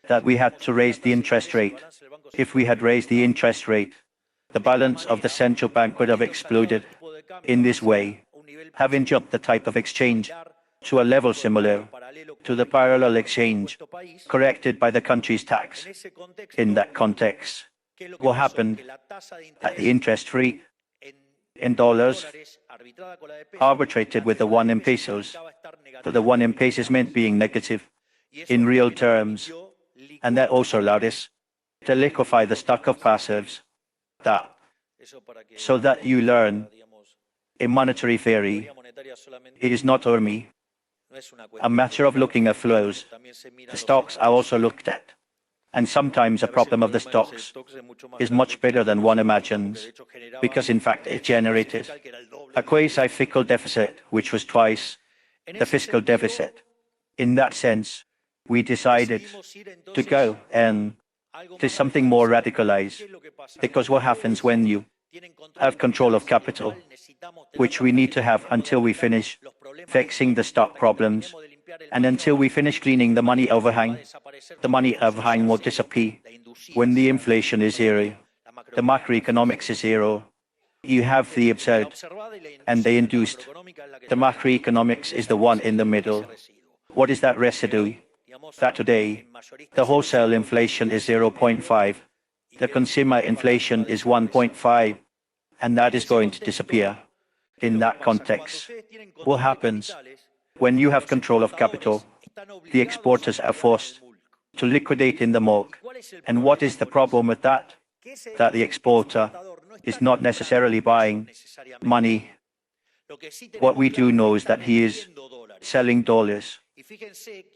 That we had to raise the interest rate. If we had raised the interest rate, the balance of the central bank would have exploded. In this way, having jumped the type of exchange to a level similar to the parallel exchange corrected by the country's tax. In that context, what happened? That the interest rate in dollars arbitrated with the one in pesos, but the one in pesos meant being negative in real terms, and that also allowed us to liquefy the stock of passives. So that you learn in monetary theory, it is not only a matter of looking at flows. The stocks are also looked at. And sometimes a problem of the stocks is much better than one imagines, because in fact it generated a quasi-fiscal deficit, which was twice the fiscal deficit. In that sense, we decided to go and to something more radicalized, because what happens when you have control of capital, which we need to have until we finish fixing the stock problems, and until we finish cleaning the money overhang will disappear when the inflation is zero, the macroeconomics is zero. You have the absurd and the induced. The macroeconomics is the one in the middle. What is that residue? That today, the wholesale inflation is 0.5, the consumer inflation is 1.5, and that is going to disappear. In that context, what happens? When you have control of capital, the exporters are forced to liquidate in the market. And what is the problem with that? That the exporter is not necessarily buying money. What we do know is that he is selling dollars.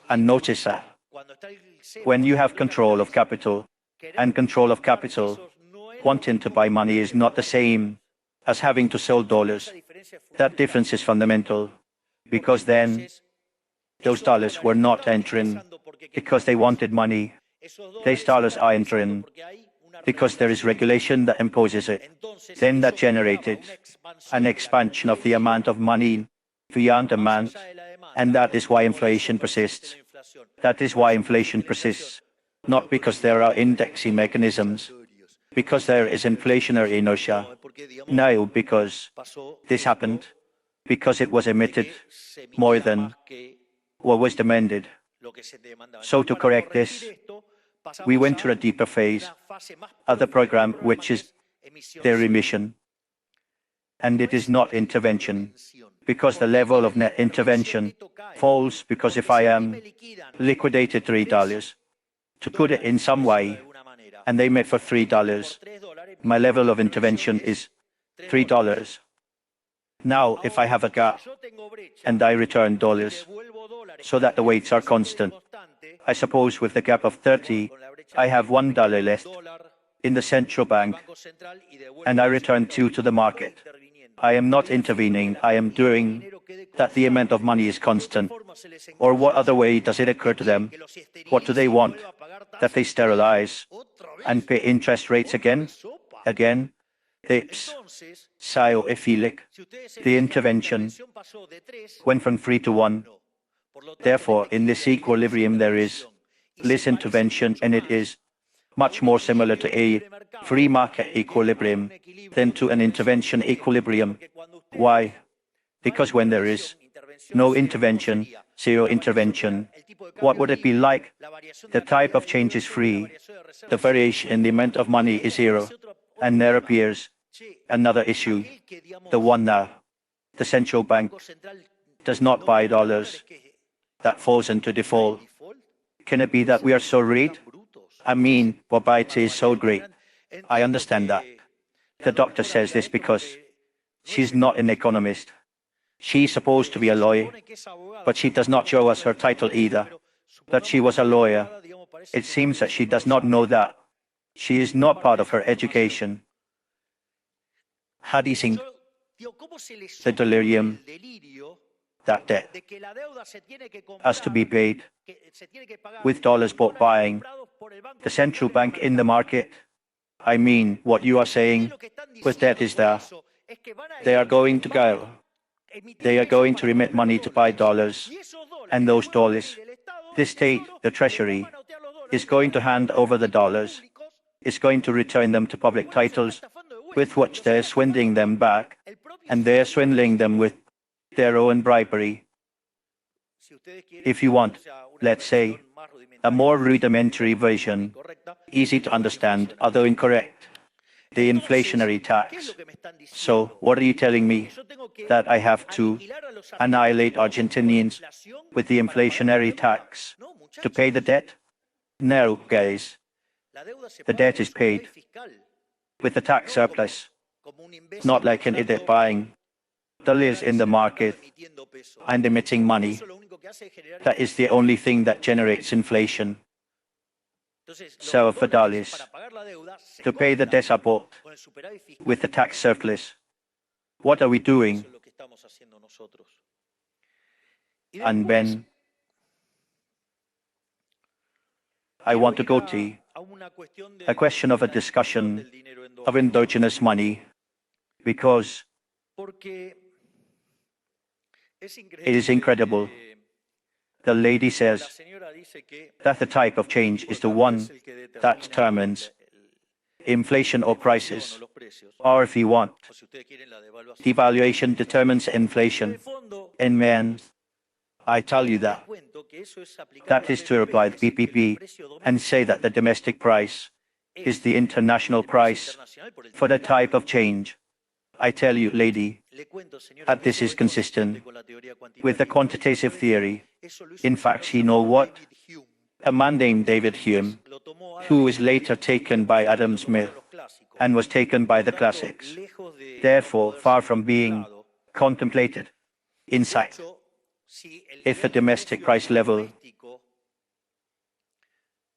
And notice that when you have control of capital, and control of capital, wanting to buy money is not the same as having to sell dollars. That difference is fundamental, because then those dollars were not entering because they wanted money. These dollars are entering because there is regulation that imposes it. Then that generated an expansion of the amount of money beyond demand, and that is why inflation persists. That is why inflation persists, not because there are indexing mechanisms, because there is inflationary inertia. No, because this happened, because it was emitted more than what was demanded. So to correct this, we went to a deeper phase of the program, which is their emission. And it is not intervention, because the level of net intervention falls, because if I am liquidated $3, to put it in some way, and they made for $3, my level of intervention is $3. Now, if I have a gap and I return dollars so that the weights are constant, I suppose with the gap of 30, I have $1 left in the central bank, and I return 2 to the market. I am not intervening, I am doing that the amount of money is constant. Or what other way does it occur to them? What do they want? That they sterilize and pay interest rates again? Again? Tips. Pseudophilic. The intervention went from 3 to 1. Therefore, in this equilibrium there is less intervention, and it is much more similar to a free market equilibrium than to an intervention equilibrium. Why? Because when there is no intervention, zero intervention, what would it be like? The type of change is free. The variation in the amount of money is zero. And there appears another issue, the one now. The central bank does not buy dollars. That falls into default. Can it be that we are so rude? I mean, mobility is so great. I understand that. The doctor says this because she's not an economist. She's supposed to be a lawyer, but she does not show us her title either. That she was a lawyer. It seems that she does not know that. She is not part of her education. How do you think the delirium, that debt, has to be paid with dollars bought buying the central bank in the market? I mean, what you are saying with debt is that they are going to go. They are going to remit money to buy dollars, and those dollars, the state, the treasury, is going to hand over the dollars, is going to return them to public titles, with which they're swindling them back, and they're swindling them with their own bribery. If you want, let's say, a more rudimentary version, easy to understand, although incorrect, the inflationary tax. So, what are you telling me? That I have to annihilate Argentinians with the inflationary tax to pay the debt? No, guys. The debt is paid with the tax surplus, not like an idiot buying dollars in the market and emitting money. That is the only thing that generates inflation. So for dollars, to pay the debt are bought with the tax surplus. What are we doing? And then I want to go to a question of a discussion of endogenous money, because it is incredible. The lady says that the type of change is the one that determines inflation or prices, or if you want, devaluation determines inflation. And man, I tell you that is to apply the PPP and say that the domestic price is the international price for the type of change. I tell you, lady, that this is consistent with the quantitative theory. In fact, you know what? A man named David Hume, who was later taken by Adam Smith and was taken by the classics. Therefore, far from being contemplated, insight. If the domestic price level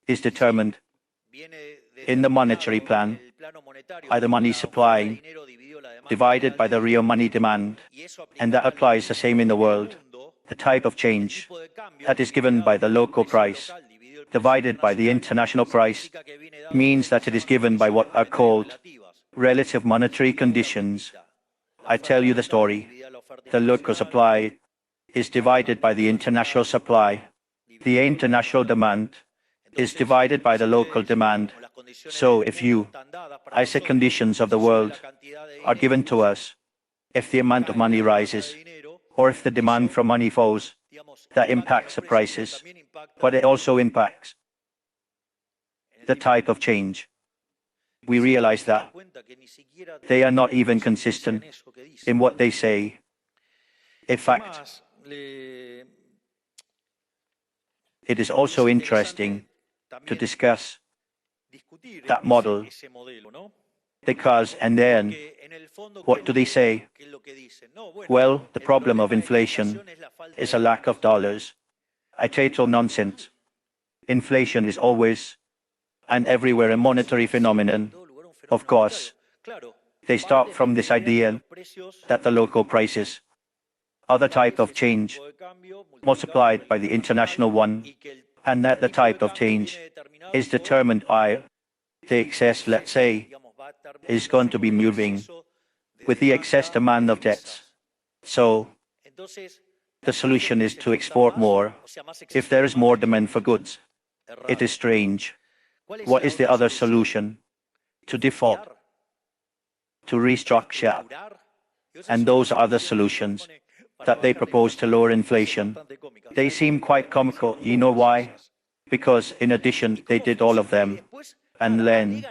is determined in the monetary plan by the money supply divided by the real money demand, and that applies the same in the world, the type of change that is given by the local price divided by the international price means that it is given by what are called relative monetary conditions. I tell you the story. The local supply is divided by the international supply. The international demand is divided by the local demand. So if I say conditions of the world are given to us, if the amount of money rises, or if the demand for money falls, that impacts the prices, but it also impacts the type of change. We realize that they are not even consistent in what they say. In fact, it is also interesting to discuss that model, because, and then, what do they say? Well, the problem of inflation is a lack of dollars. I total nonsense. Inflation is always and everywhere a monetary phenomenon. Of course, they start from this idea that the local prices are the type of change multiplied by the international one, and that the type of change is determined by the excess, let's say, is going to be moving with the excess demand of debts. So, the solution is to export more if there is more demand for goods. It is strange. What is the other solution? To default, to restructure. And those are the solutions that they propose to lower inflation. They seem quite comical. You know why? Because in addition, they did all of them. And then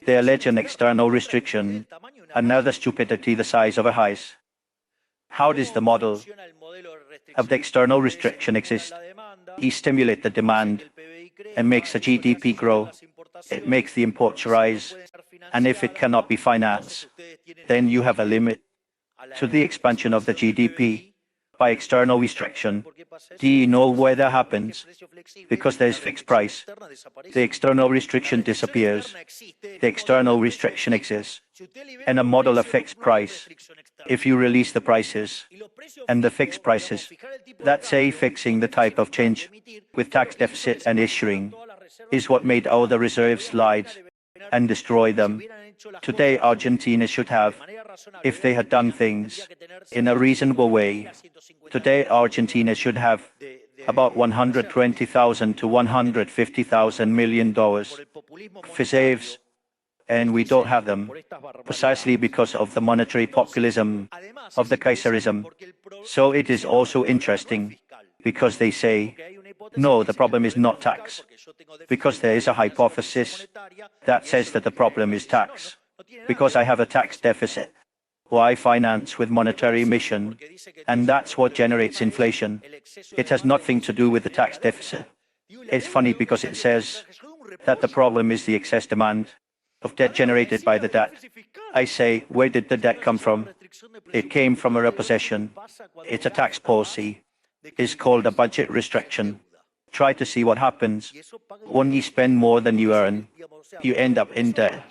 they allege an external restriction, another stupidity the size of a house. How does the model of the external restriction exist? It stimulates the demand and makes the GDP grow. It makes the imports rise. And if it cannot be financed, then you have a limit to the expansion of the GDP by external restriction. Do you know where that happens? Because there is fixed price. The external restriction disappears. The external restriction exists. And a model of fixed price. If you release the prices and the fixed prices, that say fixing the type of change with tax deficit and issuing is what made all the reserves slide and destroy them. Today, Argentina should have, if they had done things in a reasonable way, today Argentina should have about $120,000 to $150,000 million for reserves, and we don't have them, precisely because of the monetary populism of the Kaiserism. So it is also interesting, because they say, no, the problem is not tax, because there is a hypothesis that says that the problem is tax, because I have a tax deficit, or I finance with monetary emission, and that's what generates inflation. It has nothing to do with the tax deficit. It's funny because it says that the problem is the excess demand of debt generated by the debt. I say, where did the debt come from? It came from a repossession. It's a tax policy. It's called a budget restriction. Try to see what happens. When you spend more than you earn, you end up in debt,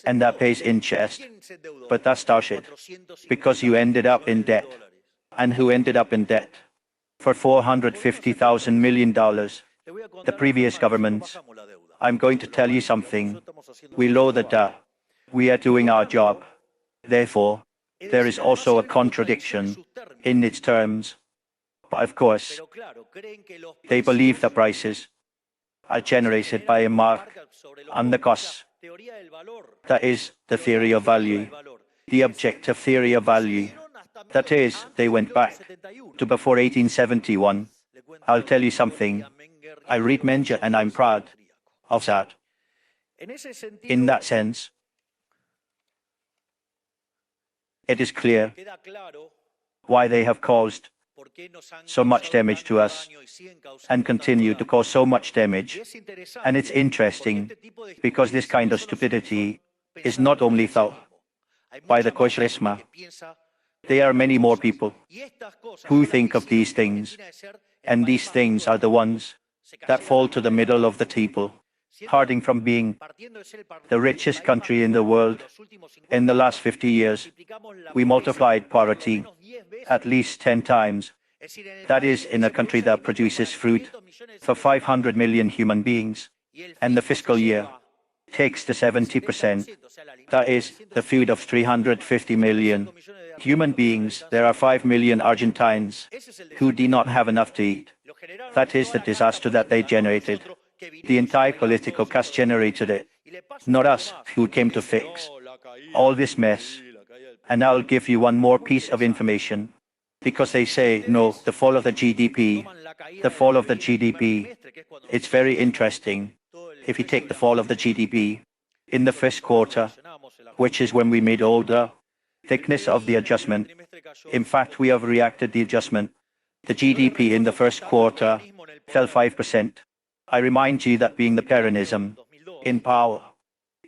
and that pays interest. But that's starship, because you ended up in debt. And who ended up in debt? For $450,000 million. The previous governments. I'm going to tell you something. We lower the debt. We are doing our job. Therefore, there is also a contradiction in its terms. But of course, they believe the prices are generated by a mark on the costs. That is the theory of value, the objective theory of value. That is, they went back to before 1871. I'll tell you something. I read Menger and I'm proud of that. In that sense, it is clear why they have caused so much damage to us and continue to cause so much damage. And it's interesting because this kind of stupidity is not only thought by the Koshresma. There are many more people who think of these things, and these things are the ones that fall to the middle of the table. Starting from being the richest country in the world in the last 50 years, we multiplied poverty at least 10 times. That is, in a country that produces fruit for 500 million human beings, and the fiscal year takes the 70%. That is, the food of 350 million human beings. There are 5 million Argentines who do not have enough to eat. That is the disaster that they generated. The entire political caste generated it, not us who came to fix all this mess. And I'll give you one more piece of information, because they say, no, the fall of the GDP, it's very interesting. If you take the fall of the GDP in the first quarter, which is when we made all the thickness of the adjustment, in fact, we have reacted the adjustment. The GDP in the first quarter fell 5%. I remind you that being the Peronism in power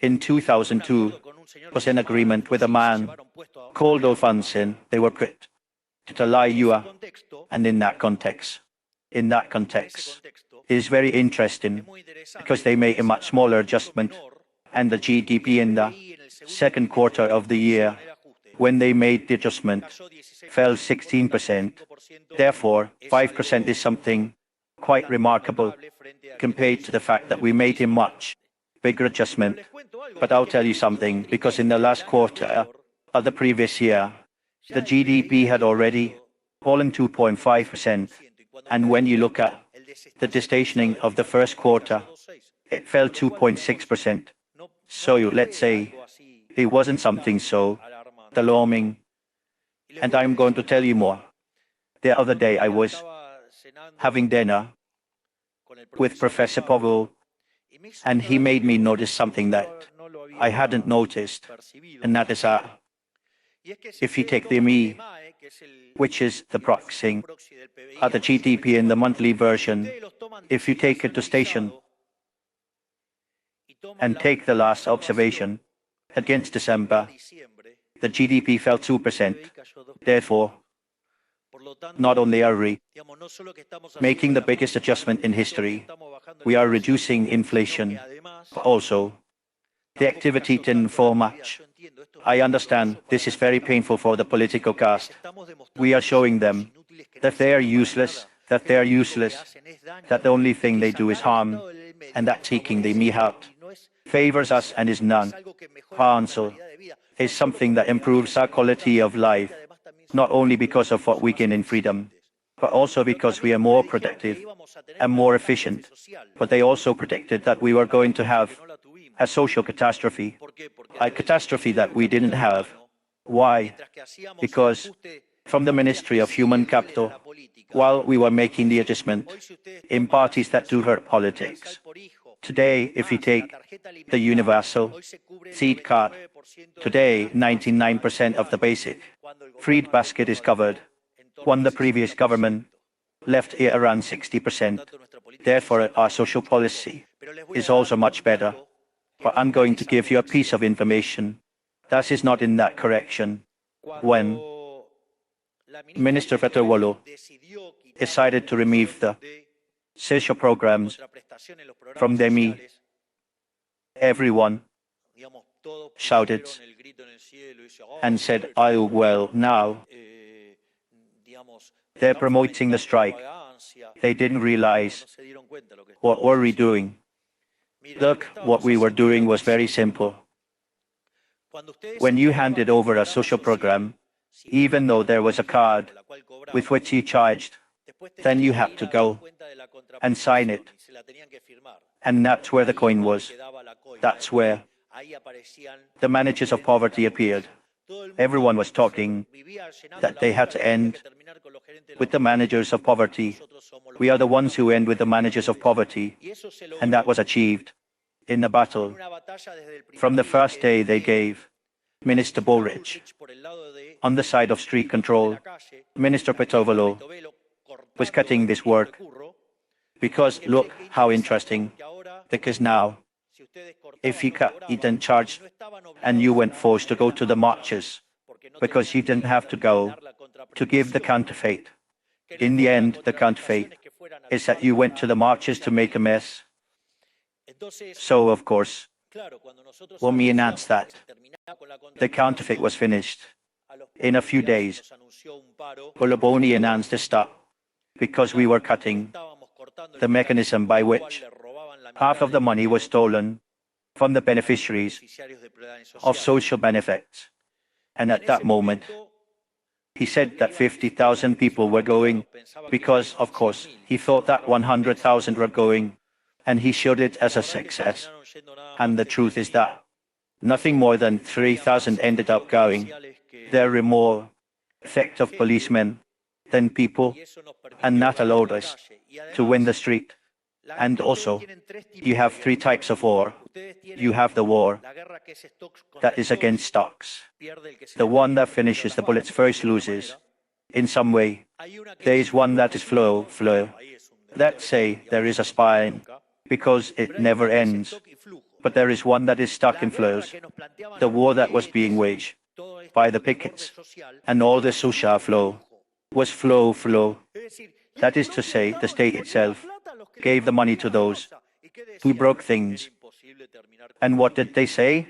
in 2002 was in agreement with a man called Alfonsin. They were put to lie you are. And in that context, is very interesting, because they made a much smaller adjustment, and the GDP in the second quarter of the year, when they made the adjustment, fell 16%. Therefore, 5% is something quite remarkable compared to the fact that we made a much bigger adjustment. But I'll tell you something, because in the last quarter of the previous year, the GDP had already fallen 2.5%. And when you look at the destationing of the first quarter, it fell 2.6%. So let's say it wasn't something so alarming. And I'm going to tell you more. The other day I was having dinner with Professor Powell, and he made me notice something that I hadn't noticed, and that is that if you take the ME, which is the proxy of the GDP in the monthly version, if you take it to station and take the last observation against December, the GDP fell 2%. Therefore, not only are we making the biggest adjustment in history, we are reducing inflation, but also the activity didn't fall much. I understand this is very painful for the political caste. We are showing them that they are useless, that the only thing they do is harm, and that taking the me out favors us and is none. Council is something that improves our quality of life, not only because of what we gain in freedom, but also because we are more productive and more efficient. But they also predicted that we were going to have a social catastrophe, a catastrophe that we didn't have. Why? Because from the Ministry of Human Capital, while we were making the adjustment in parties that do hurt politics, today, if you take the universal seed card, today 99% of the basic freed basket is covered, when the previous government left it around 60%. Therefore, our social policy is also much better. But I'm going to give you a piece of information that is not in that correction. When Minister Petrovollo decided to remove the social programs from DEMI, everyone shouted and said, oh, well, now they're promoting the strike. They didn't realize what were we doing. Look, what we were doing was very simple. When you handed over a social program, even though there was a card with which you charged, then you had to go and sign it. And that's where the coin was. That's where the managers of poverty appeared. Everyone was talking that they had to end with the managers of poverty. We are the ones who end with the managers of poverty. And that was achieved in the battle. From the first day they gave Minister Bullrich on the side of street control, Minister Petrovollo was cutting this work. Because look how interesting, because now, if you didn't charge and you weren't forced to go to the marches because you didn't have to go to give the counterfeit. In the end, the counterfeit is that you went to the marches to make a mess. So, of course, when we announced that the counterfeit was finished, in a few days, Coloboni announced a stop because we were cutting the mechanism by which half of the money was stolen from the beneficiaries of social benefits. And at that moment, he said that 50,000 people were going because, of course, he thought that 100,000 were going, and he showed it as a success. And the truth is that nothing more than 3,000 ended up going. There were more effective policemen than people, and that allowed us to win the street. And also, you have three types of war. You have the war that is against stocks. The one that finishes the bullets first loses. In some way, there is one that is flow. Let's say there is a spine, because it never ends. But there is one that is stuck in flows. The war that was being waged by the pickets and all the social flow was flow. That is to say, the state itself gave the money to those who broke things. And what did they say?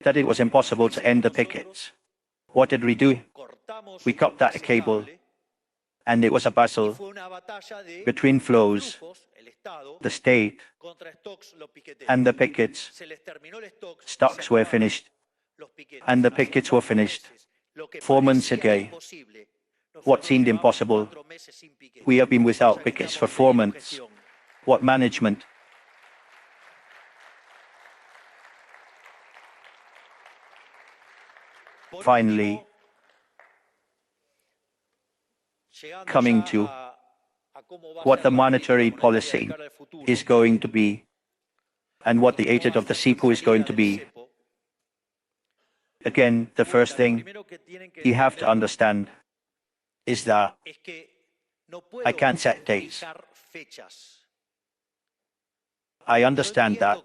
That it was impossible to end the pickets. What did we do? We cut that cable, and it was a battle between flows, the state, and the pickets. Stocks were finished, and the pickets were finished. 4 months ago, what seemed impossible, we have been without pickets for 4 months. What management? Finally, coming to what the monetary policy is going to be and what the agent of the CEPO is going to be. Again, the first thing you have to understand is that I can't set dates. I understand that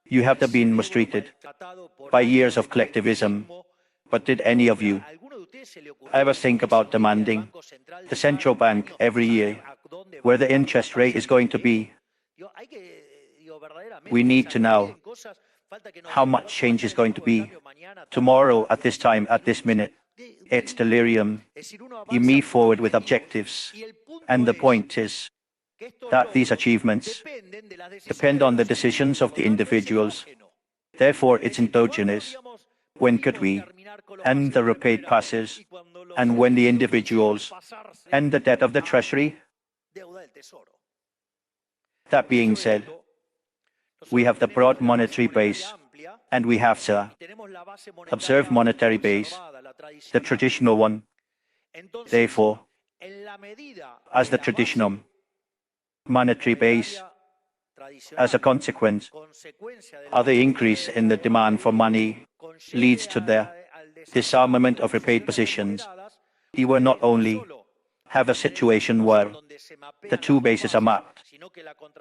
you have been mistreated by years of collectivism, but did any of you ever think about demanding the central bank every year where the interest rate is going to be? We need to know how much change is going to be tomorrow at this time, at this minute. It's delirium. You move forward with objectives, and the point is that these achievements depend on the decisions of the individuals. Therefore, it's endogenous. When could we end the repaid passes, and when the individuals end the debt of the treasury? That being said, we have the broad monetary base, and we have the observed monetary base, the traditional one. Therefore, as the traditional monetary base, as a consequence, the increase in the demand for money leads to the disarmament of repaid positions. You will not only have a situation where the two bases are mapped,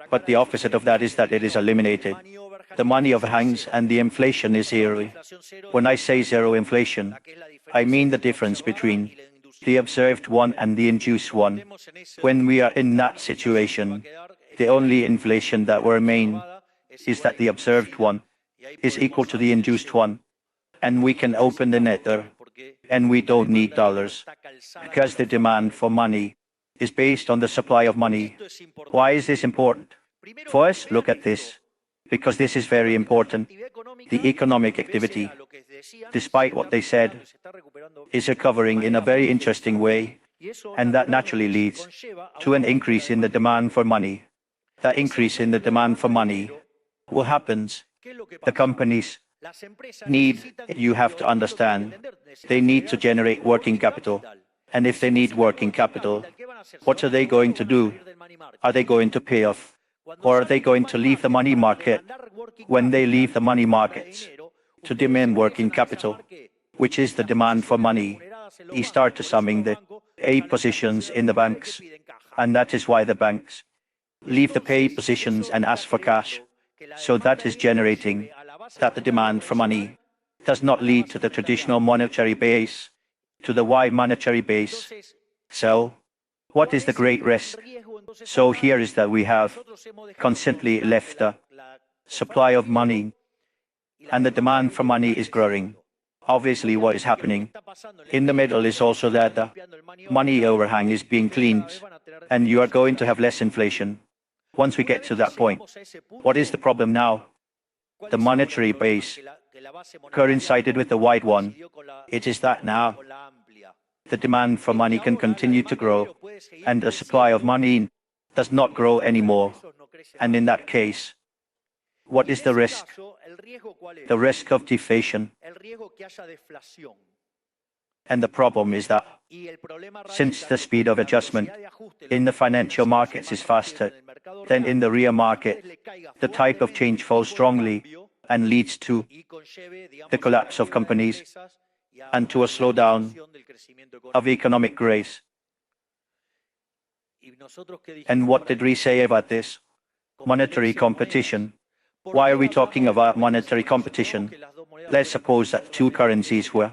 but the opposite of that is that it is eliminated. The money overhangs and the inflation is zero. When I say zero inflation, I mean the difference between the observed one and the induced one. When we are in that situation, the only inflation that will remain is that the observed one is equal to the induced one, and we can open the nether, and we don't need dollars, because the demand for money is based on the supply of money. Why is this important? First, look at this, because this is very important. The economic activity, despite what they said, is recovering in a very interesting way, and that naturally leads to an increase in the demand for money. That increase in the demand for money, what happens? The companies need, you have to understand, they need to generate working capital. And if they need working capital, what are they going to do? Are they going to pay off? Or are they going to leave the money market? When they leave the money markets to demand working capital, which is the demand for money, you start to summing the A positions in the banks. And that is why the banks leave the pay positions and ask for cash. So that is generating that the demand for money does not lead to the traditional monetary base, to the wide monetary base. So, what is the great risk? So here is that we have constantly left the supply of money and the demand for money is growing. Obviously, what is happening in the middle is also that the money overhang is being cleaned and you are going to have less inflation. Once we get to that point, what is the problem now? The monetary base coincided with the wide one. It is that now the demand for money can continue to grow and the supply of money does not grow anymore. And in that case, what is the risk? The risk of deflation. And the problem is that since the speed of adjustment in the financial markets is faster than in the real market, the type of change falls strongly and leads to the collapse of companies and to a slowdown of economic growth. And what did we say about this? Monetary competition. Why are we talking about monetary competition? Let's suppose that two currencies were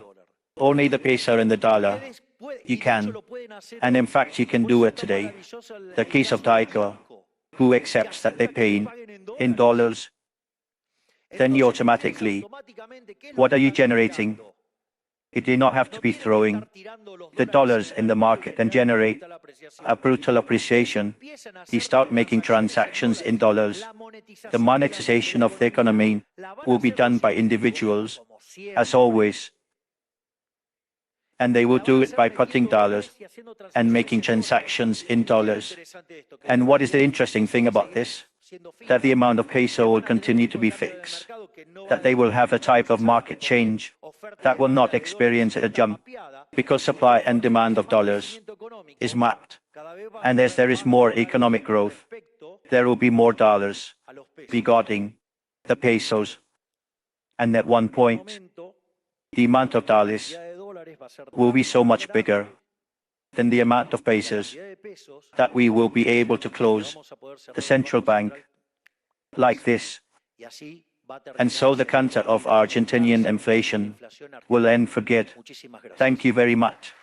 only the peso and the dollar. You can, and in fact you can do it today. The case of Taiko, who accepts that they pay in dollars, then you automatically, what are you generating? You do not have to be throwing the dollars in the market and generate a brutal appreciation. You start making transactions in dollars. The monetization of the economy will be done by individuals, as always. And they will do it by putting dollars and making transactions in dollars. And what is the interesting thing about this? That the amount of peso will continue to be fixed, that they will have a type of market change that will not experience a jump because supply and demand of dollars is mapped. And as there is more economic growth, there will be more dollars regarding the pesos. And at one point, the amount of dollars will be so much bigger than the amount of pesos that we will be able to close the central bank like this. And so the counter of Argentinian inflation will end for good. Thank you very much.